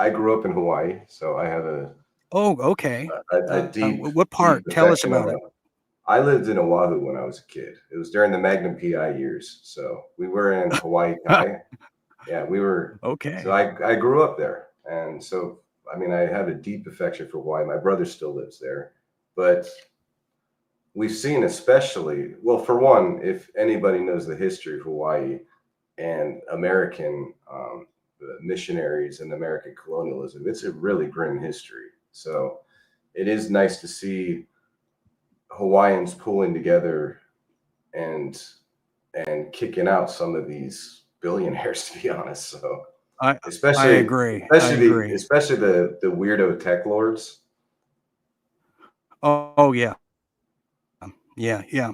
grew up in Hawaii, so I have a okay. a deep. What part? Deep Tell us affection about it. I lived in Oahu when I was a kid. It was during the Magnum PI years. So we were in Hawaii Kai. Yeah, we were. Okay. So I grew up there. And so, I mean, I have a deep affection for Hawaii. My brother still lives there. But we've seen, especially, well, for one, if anybody knows the history of Hawaii and American missionaries and American colonialism, it's a really grim history. So it is nice to see Hawaiians pulling together and kicking out some of these billionaires, to be honest. So I especially agree. especially the weirdo tech lords. Oh yeah. Yeah.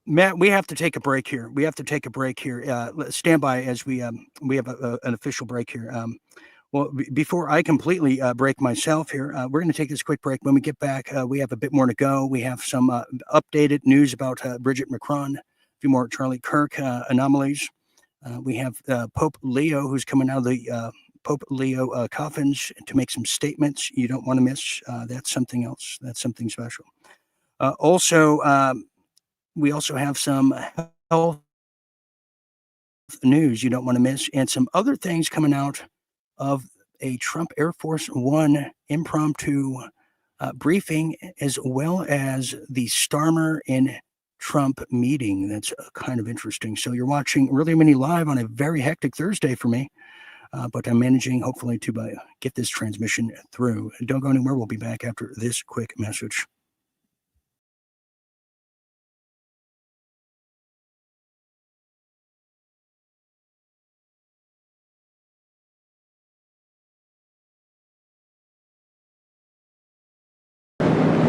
Matt, we have to take a break here. Stand by as we have an official break here. Well, before I completely break myself here, we're going to take this quick break. When we get back, we have a bit more to go. We have some updated news about Bridget Macron, a few more Charlie Kirk anomalies. We have Pope Leo, who's coming out of the Pope Leo coffins to make some statements you don't want to miss. That's something else. That's something special. We also have some health news you don't want to miss, and some other things coming out of a Trump Air Force One impromptu briefing, as well as the Starmer and Trump meeting. That's kind of interesting. So you're watching Really Mini Live on a very hectic Thursday for me, but I'm managing hopefully to get this transmission through. Don't go anywhere. We'll be back after this quick message.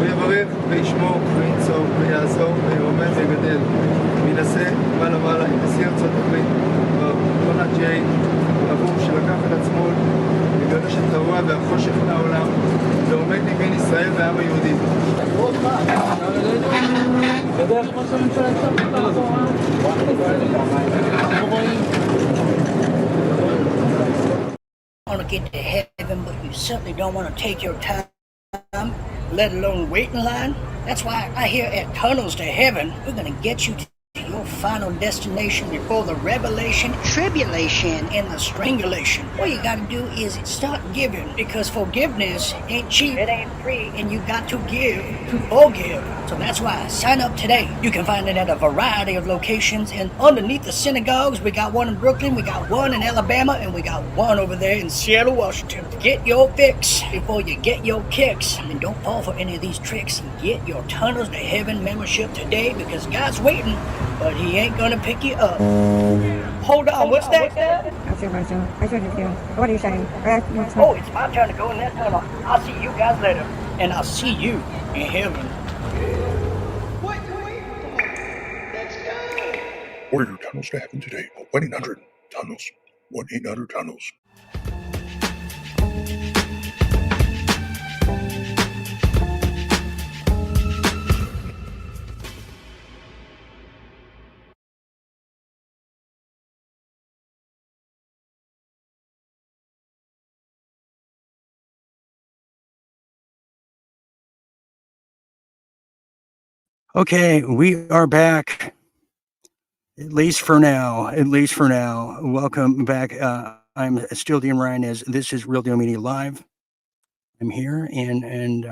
ויברך וישמור וינצור ויעזור וירומם ויגדל וינשא מעלה מעלה עם נשיא ארצות הברית רונלד ג'יי הבחור שלקח על עצמו לגרש את הרוע והחושך מהעולם ועומד נגד ישראל והעם היהודי. Want to get to heaven, but you certainly don't want to take your time, let alone wait in line. That's why I here at Tunnels to Heaven, we're going to get you to your final destination before the revelation, tribulation, and the strangulation. All you got to do is start giving, because forgiveness ain't cheap, it ain't free, and you got to give to forgive. So that's why sign up today. You can find it at a variety of locations, and underneath the synagogues, we got one in Brooklyn, we got one in Alabama, and we got one over there in Seattle, Washington. Get your fix before you get your kicks, and don't fall for any of these tricks. Get your Tunnels to Heaven membership today, because God's waiting, but he ain't gonna pick you up. Hold on, what's that? What are you saying? Oh, it's my turn to go in that tunnel. I'll see you guys later, and I'll see you in heaven. Order your Tunnels to Heaven today. 1-800-TUNNELS. 1-800-TUNNELS. Okay, we are back. At least for now. Welcome back. I'm still RDM as this is Real Deal Media Live. I'm here and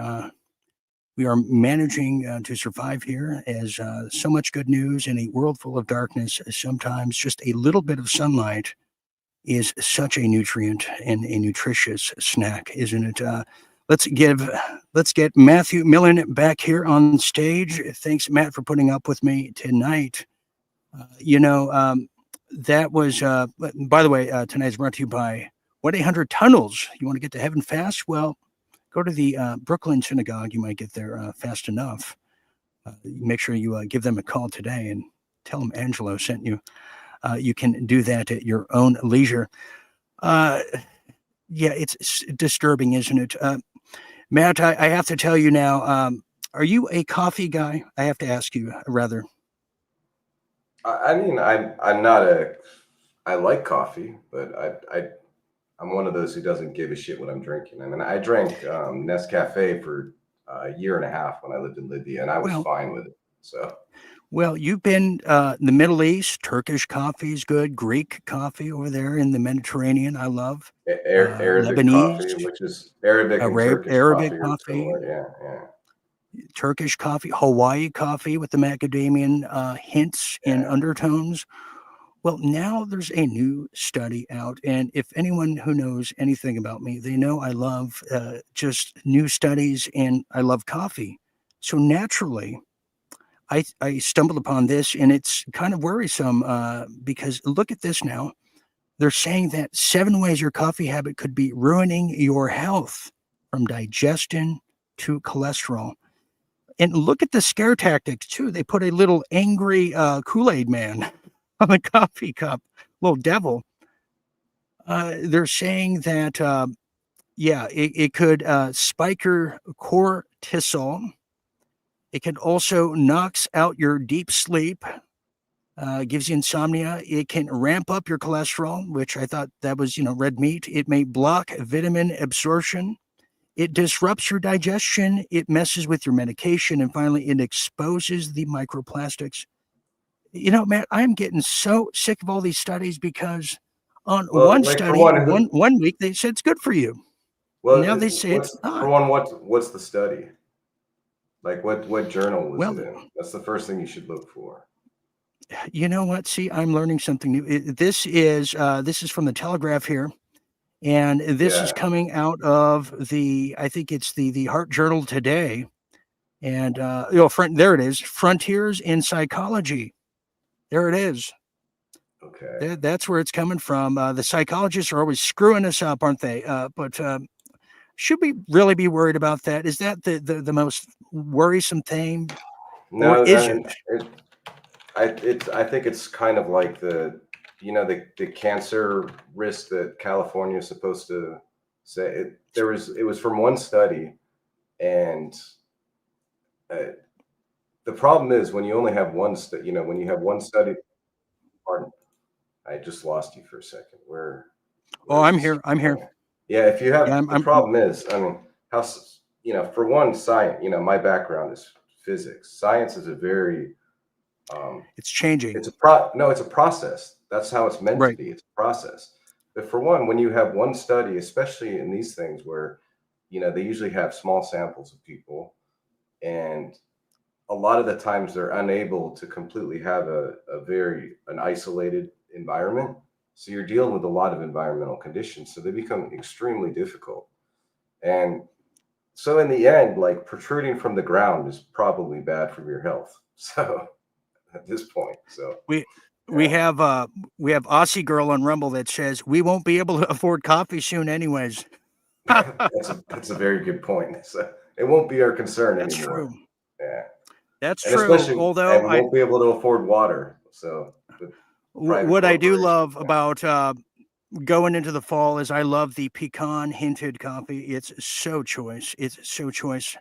we are managing to survive here as so much good news in a world full of darkness. Sometimes just a little bit of sunlight is such a nutrient and a nutritious snack, isn't it? Let's get Matthew Millan back here on stage. Thanks, Matt, for putting up with me tonight. That was, by the way, tonight's brought to you by 1-800-TUNNELS. You want to get to heaven fast? Well, go to the Brooklyn Synagogue. You might get there fast enough. Make sure you give them a call today and tell them Angelo sent you. You can do that at your own leisure. Yeah, it's disturbing, isn't it? Matt, I have to tell you now, are you a coffee guy? I have to ask you, rather. I mean, I'm not I like coffee, but I'm one of those who doesn't give a shit what I'm drinking. I mean, I drank Nescafe for a year and a half when I lived in Libya, and I was Well, fine with it. So well, you've been in the Middle East. Turkish coffee is good. Greek coffee over there in the Mediterranean, I love. Arabic coffee, Lebanese, which is Arabic and Turkish Arabic coffee are coffee, similar. Yeah, Turkish coffee, Hawaii coffee with the macadamian hints and yeah. undertones. Well, now there's a new study out, and if anyone who knows anything about me, they know I love just new studies and I love coffee. So naturally, I stumbled upon this, and it's kind of worrisome because look at this now. They're saying that 7 ways your coffee habit could be ruining your health, from digestion to cholesterol. And look at the scare tactics too. They put a little angry Kool-Aid man on the coffee cup, little devil. They're saying that, yeah, it could spike your cortisol. It can also knocks out your deep sleep, gives you insomnia. It can ramp up your cholesterol, which I thought that was, red meat. It may block vitamin absorption. It disrupts your digestion. It messes with your medication. And finally, it exposes the microplastics. Matt, I'm getting so sick of all these studies because on Well, one like for study, one, one week, they said it's good for you. well, Now they say it's what's for not. one, what's the study? Like what journal was Well, it in? That's the first thing you should look for. you know what? See, I'm learning something new. This is from the Telegraph here, and this is Yeah. coming out of I think it's the Heart Journal today, and there it is, Frontiers in Psychology. There it is. Okay. That's where it's coming from. The psychologists are always screwing us up, aren't they? But should we really be worried about that? Is that the most worrisome thing, or No, is I it? mean, I think it's kind of like the cancer risk that California is supposed to say. It was from one study, and the problem is when you only have one study. When you have one study. Pardon, I just lost you for a second. Oh, Where I'm is here. I'm here. Yeah, if you Yeah, have the problem is, I mean, for one, science. My background is physics. Science is a very it's changing. it's a process. That's how it's meant to Right. be. It's a process. But for one, when you have one study, especially in these things where, they usually have small samples of people, and a lot of the times they're unable to completely have an isolated environment. So you're dealing with a lot of environmental conditions. So they become extremely difficult. And so in the end, like protruding from the ground is probably bad for your health. So at this point, We yeah. we have Aussie girl on Rumble that says we won't be able to afford coffee soon, anyways. That's a very good point. So it won't be our concern That's anymore. true. Yeah. That's And true. especially, Although and we won't be able to afford water. So with private what I do corporations. love about going into the fall is I love the pecan hinted coffee. It's so choice. It's so choice.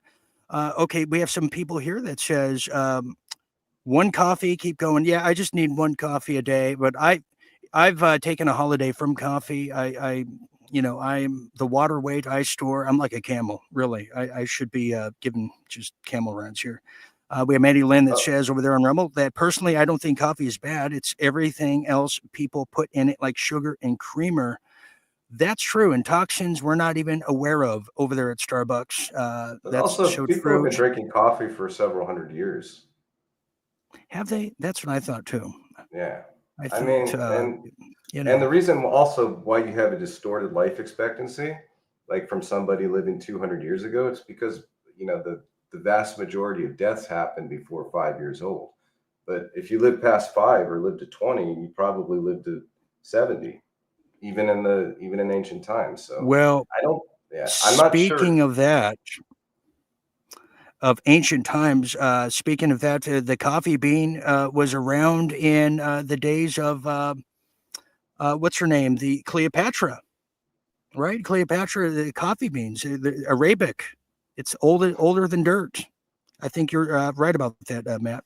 Okay, we have some people here that says one coffee, keep going. Yeah, I just need one coffee a day, but I've taken a holiday from coffee. I'm the water weight I store. I'm like a camel, really. I should be given just camel runs here. We have Maddie Lynn that Oh, says over there on Rumble that personally, I don't think coffee is bad. It's everything else people put in it, like sugar and creamer. That's true. And toxins we're not even aware of over there at Starbucks. but That's also so people have true. been drinking coffee for several hundred years. Have they? That's what I thought too. Yeah. I I thought, mean, and you and know, the reason also why you have a distorted life expectancy, like from somebody living 200 years ago, it's because, the vast majority of deaths happen before 5 years old. But if you live past 5 or live to 20, you probably lived to 70, even in ancient times. So well, I don't, yeah, I'm not speaking sure. of that, of ancient times, speaking of that, the coffee bean was around in the days of what's her name? The Cleopatra, right? Cleopatra, the coffee beans, the Arabic. It's older than dirt. I think you're right about that, Matt.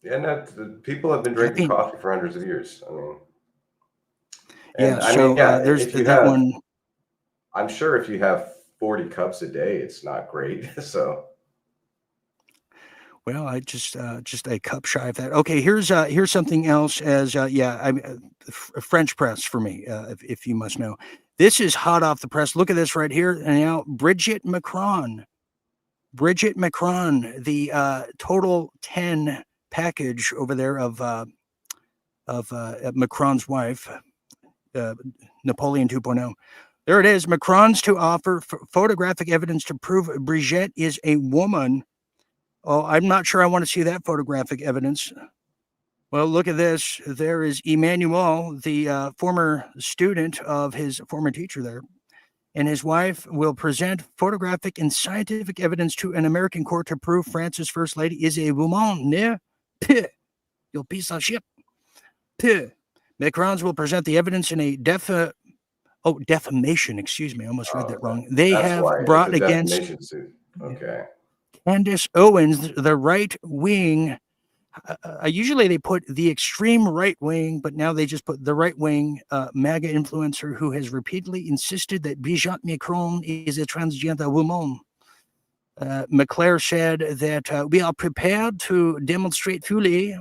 Yeah, no, people have been drinking Caffeine. coffee for hundreds of years. I mean, Yeah. and I mean, So yeah, there's if you that have, one. I'm sure if you have 40 cups a day, it's not great. So Well, I just a cup shy of that. Okay, here's something else. As French press for me, if you must know. This is hot off the press. Look at this right here. And now, Brigitte Macron, the total 10 package over there of Macron's wife, Napoleon 2.0. There it is. Macron's to offer photographic evidence to prove Brigitte is a woman. Oh, I'm not sure I want to see that photographic evidence. Well, look at this. There is Emmanuel, the former student of his former teacher there, and his wife will present photographic and scientific evidence to an American court to prove France's first lady is a woman. Ne? Puh. You piece of shit. Puh. Macron's will present the evidence in a defamation. Excuse me, I almost read that wrong. They have brought against suit. Okay. Candace Owens, the right wing. Usually they put the extreme right wing, but now they just put the right wing MAGA influencer who has repeatedly insisted that Brigitte Macron is a transgender woman. McClare said that we are prepared to demonstrate fully.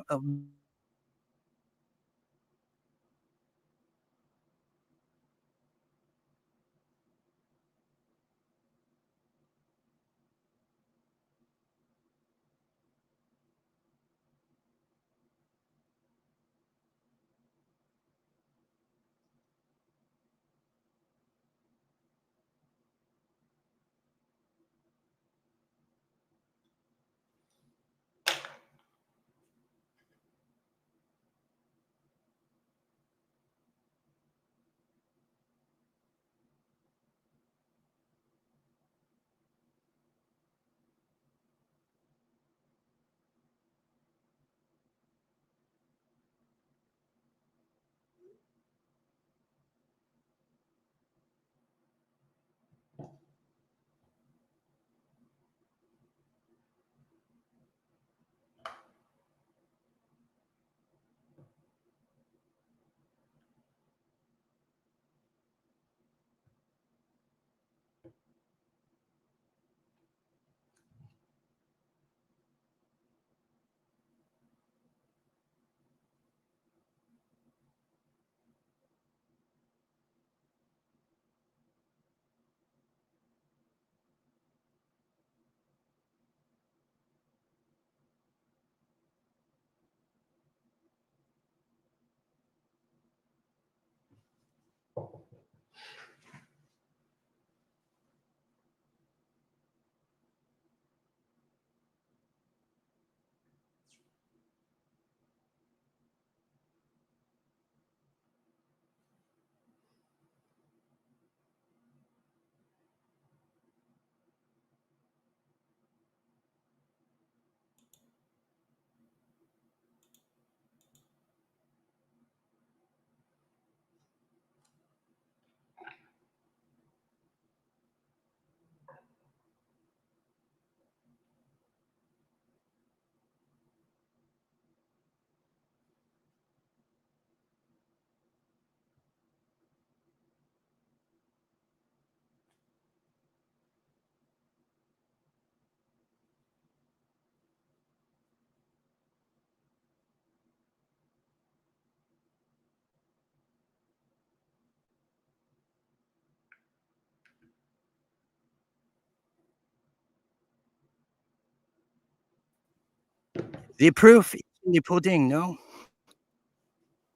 The proof is in the pudding, no?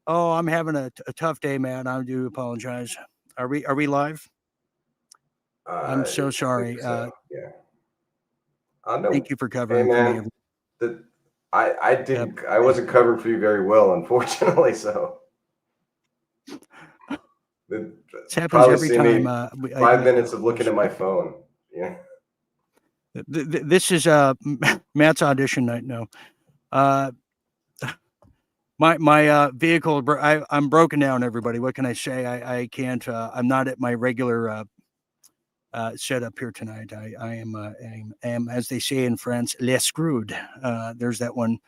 Oh, I'm having a tough day, man. I do apologize. Are we live? I'm so sorry. Yeah. Thank you for Hey covering for me. man, I wasn't covering for you very well, unfortunately. So This happens probably every see time. me 5 minutes of looking at my phone. Yeah. This is Matt's audition night. No, my vehicle. I'm broken down. Everybody, what can I say? I can't. I'm not at my regular setup here tonight. I am, as they say in France, les screwed. There's that one.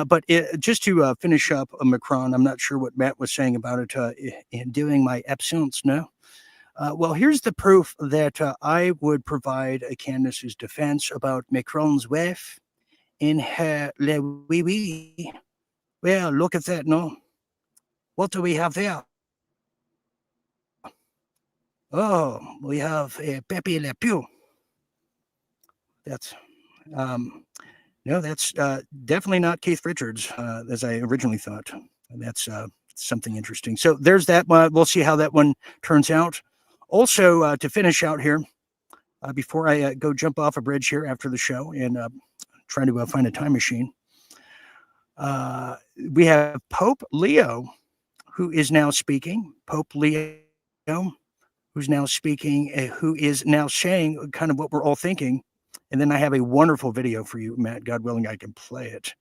But just to finish up Macron, I'm not sure what Matt was saying about it during my absence. No. Well, here's the proof that I would provide Candace's defense about Macron's wife in her Le Oui Oui. Well, look at that, no? What do we have there? Oh, we have a Pepe Le Pew. That's no, that's definitely not Keith Richards, as I originally thought. That's something interesting. So there's that one. We'll see how that one turns out. Also, to finish out here, before I go jump off a bridge here after the show and try to find a time machine, we have Pope Leo, who is now speaking. Pope Leo, who's now speaking, who is now saying kind of what we're all thinking. And then I have a wonderful video for you, Matt. God willing, I can play it.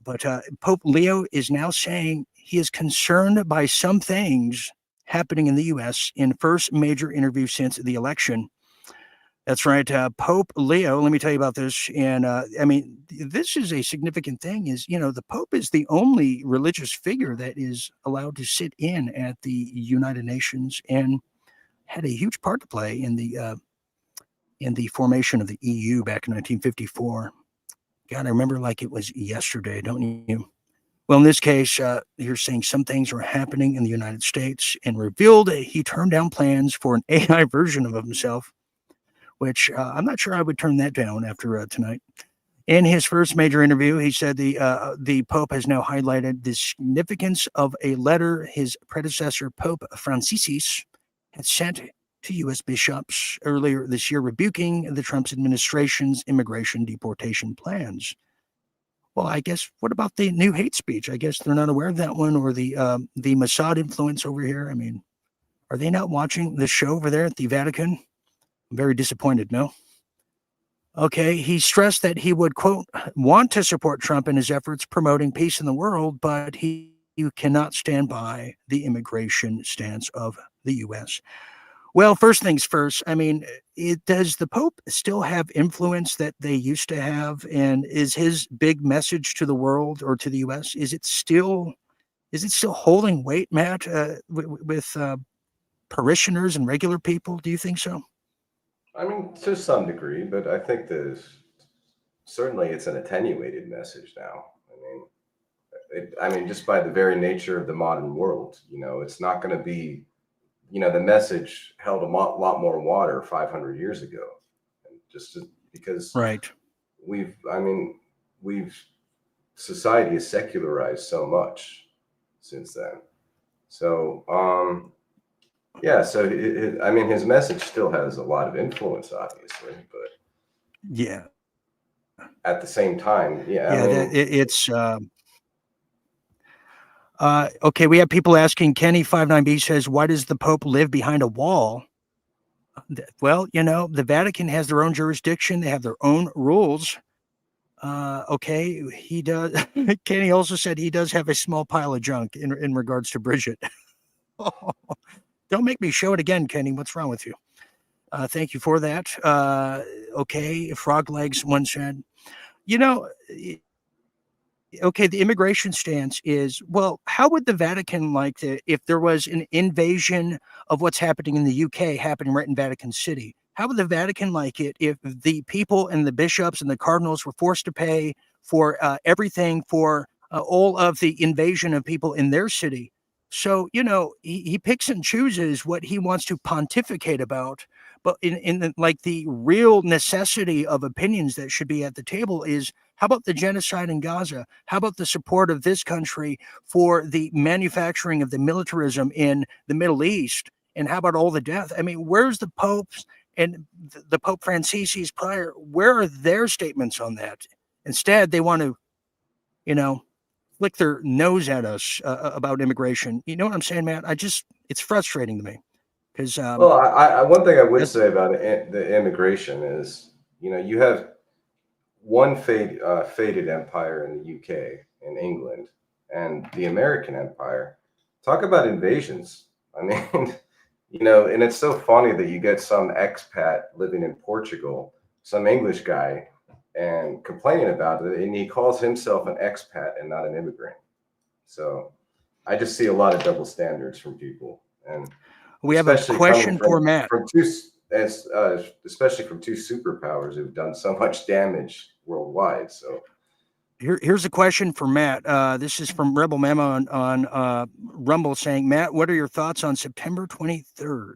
But Pope Leo is now saying he is concerned by some things happening in the U.S. in first major interview since the election. That's right. Pope Leo, let me tell you about this. And I mean, this is a significant thing is, the Pope is the only religious figure that is allowed to sit in at the United Nations and had a huge part to play in the formation of the EU back in 1954. God, I remember like it was yesterday, don't you? Well, in this case, you're saying some things are happening in the United States and revealed he turned down plans for an AI version of himself, which I'm not sure I would turn that down after tonight. In his first major interview, he said the Pope has now highlighted the significance of a letter his predecessor, Pope Francis, had sent to U.S. bishops earlier this year, rebuking the Trump administration's immigration deportation plans. Well, I guess, what about the new hate speech? I guess they're not aware of that one, or the Mossad influence over here. I mean, are they not watching the show over there at the Vatican? I'm very disappointed, no? Okay, he stressed that he would, quote, want to support Trump in his efforts promoting peace in the world, but he cannot stand by the immigration stance of the U.S. Well, first things first, I mean, does the Pope still have influence that they used to have? And is his big message to the world or to the U.S., is it still holding weight, Matt, with parishioners and regular people? Do you think so? I mean, to some degree, but I think certainly it's an attenuated message now. I mean, just by the very nature of the modern world, it's not going to be, the message held a lot more water 500 years ago, and because right, society has secularized so much since then. So, yeah, so his message still has a lot of influence, obviously, but yeah, at the same time, it's okay. We have people asking. Kenny59B says, "Why does the Pope live behind a wall?" Well, the Vatican has their own jurisdiction; they have their own rules. Okay, he does. Kenny also said he does have a small pile of junk in regards to Bridget. Don't make me show it again, Kenny. What's wrong with you? Thank you for that. Okay, Frog Legs once said, okay, the immigration stance is, well, how would the Vatican like to, if there was an invasion of what's happening in the UK happening right in Vatican City? How would the Vatican like it if the people and the bishops and the cardinals were forced to pay for everything for all of the invasion of people in their city? So, he picks and chooses what he wants to pontificate about. But in the real necessity of opinions that should be at the table is, how about the genocide in Gaza? How about the support of this country for the manufacturing of the militarism in the Middle East? And how about all the death? I mean, where's the popes and the Pope Francis prior? Where are their statements on that? Instead, they want to, flick their nose at us about immigration. You know what I'm saying, Matt? It's frustrating to me. Because one thing I would say about the immigration is, you have one faded empire in the UK, in England, and the American empire. Talk about invasions. I mean, and it's so funny that you get some expat living in Portugal, some English guy, and complaining about it, and he calls himself an expat and not an immigrant. So I just see a lot of double standards from people. And We have a Especially question coming for Matt. especially from two superpowers who've done so much damage worldwide. So Here's a question for Matt. This is from Rebel Memo on Rumble saying, Matt, what are your thoughts on September 23rd?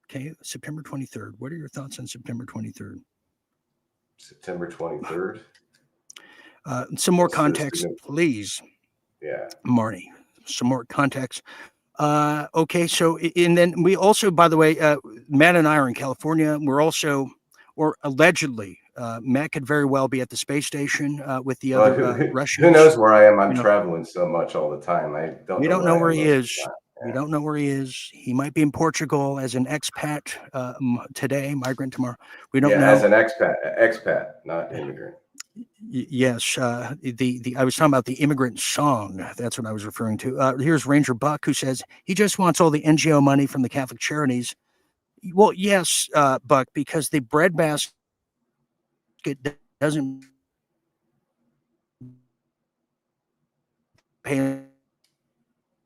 Okay, September 23rd. What are your thoughts on September 23rd? September 23rd. Some more What's the context, significance? please, Yeah. Marty. Some more context. Okay, so and then we also, by the way, Matt and I are in California. We're also, or allegedly, Matt could very well be at the space station with the other Russians. Who knows where I am? I'm You know, traveling so much all the time. I don't. we know don't know where I am he most of is. the time. We Yeah. don't know where he is. He might be in Portugal as an expat today, migrant tomorrow. We don't know. As an expat, not immigrant. Yes, the I was talking about the immigrant song. That's what I was referring to. Here's Ranger Buck, who says he just wants all the NGO money from the Catholic charities. Well, yes, Buck, because the bread basket doesn't pay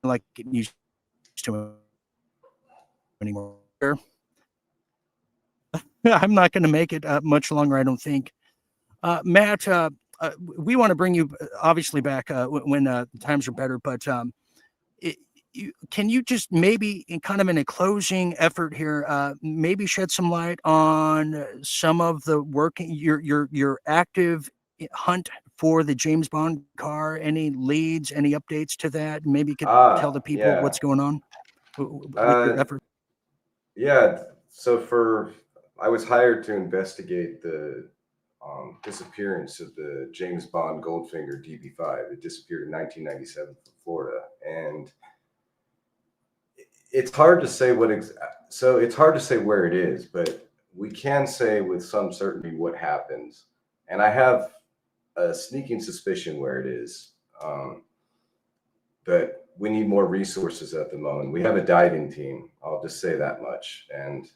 like it used to anymore. I'm not going to make it much longer, I don't think. Matt, we want to bring you obviously back when times are better, but can you just maybe in kind of in a closing effort here, maybe shed some light on some of the work, your active hunt for the James Bond car, any leads, any updates to that? Maybe you could tell the people what's going on with your effort. Yeah. So I was hired to investigate the disappearance of the James Bond Goldfinger DB5. It disappeared in 1997 from Florida, and it's hard to say it's hard to say where it is, but we can say with some certainty what happens. And I have a sneaking suspicion where it is. But we need more resources at the moment. We have a diving team. I'll just say that much, and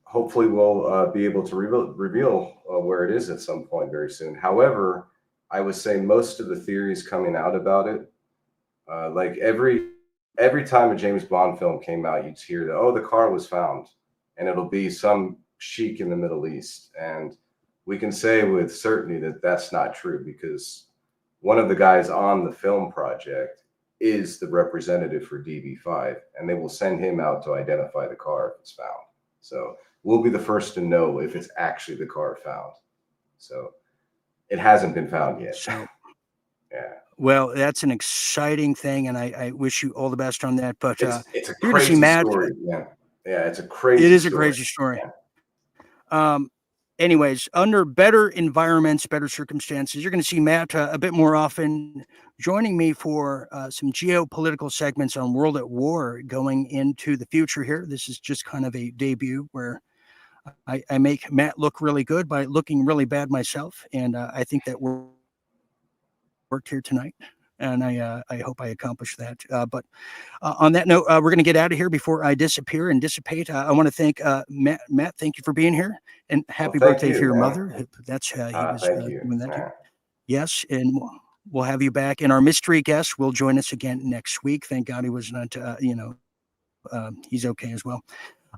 hopefully we'll be able to reveal where it is at some point very soon. However, I would say most of the theories coming out about it, like every time a James Bond film came out, you'd hear that, oh, the car was found, and it'll be some sheik in the Middle East. And we can say with certainty that that's not true, because one of the guys on the film project is the representative for DB5, and they will send him out to identify the car if it's found. So we'll be the first to know if it's actually the car found. So it hasn't been found yet. So, yeah. Well, that's an exciting thing, and I wish you all the best on that. But it's a you're crazy see Matt, story. Yeah, it's a crazy. It is story. a crazy story. Yeah. Anyways, under better environments, better circumstances, you're going to see Matt a bit more often joining me for some geopolitical segments on World at War going into the future here. This is just kind of a debut where I make Matt look really good by looking really bad myself. And I think that worked here tonight. And I hope I accomplished that. But on that note, we're going to get out of here before I disappear and dissipate. I want to thank Matt. Matt, thank you for being here, and happy birthday to your mother. That's he was doing that. Yeah. Yes, and we'll have you back. And our mystery guest will join us again next week. Thank God he was not, he's okay as well.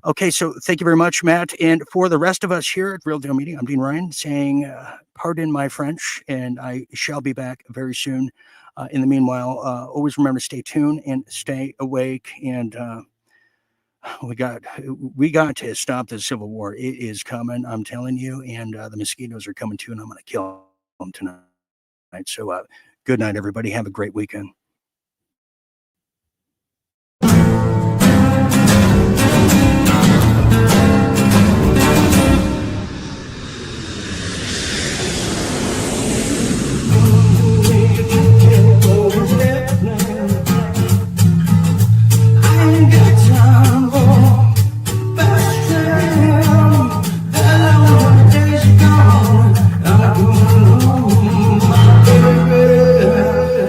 Okay, so thank you very much, Matt. And for the rest of us here at Real Deal Media, I'm Dean Ryan saying, pardon my French, and I shall be back very soon. In the meanwhile, always remember to stay tuned and stay awake. And we got to stop the Civil War. It is coming, I'm telling you. And the mosquitoes are coming too, and I'm going to kill them tonight. So good night, everybody. Have a great weekend.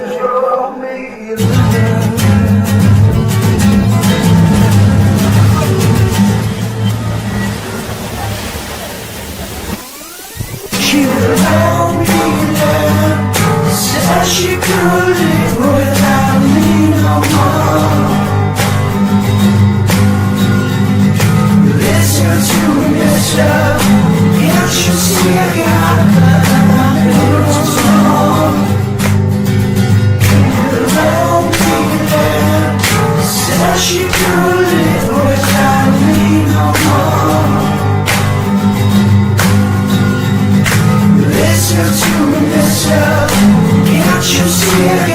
Show me you see it?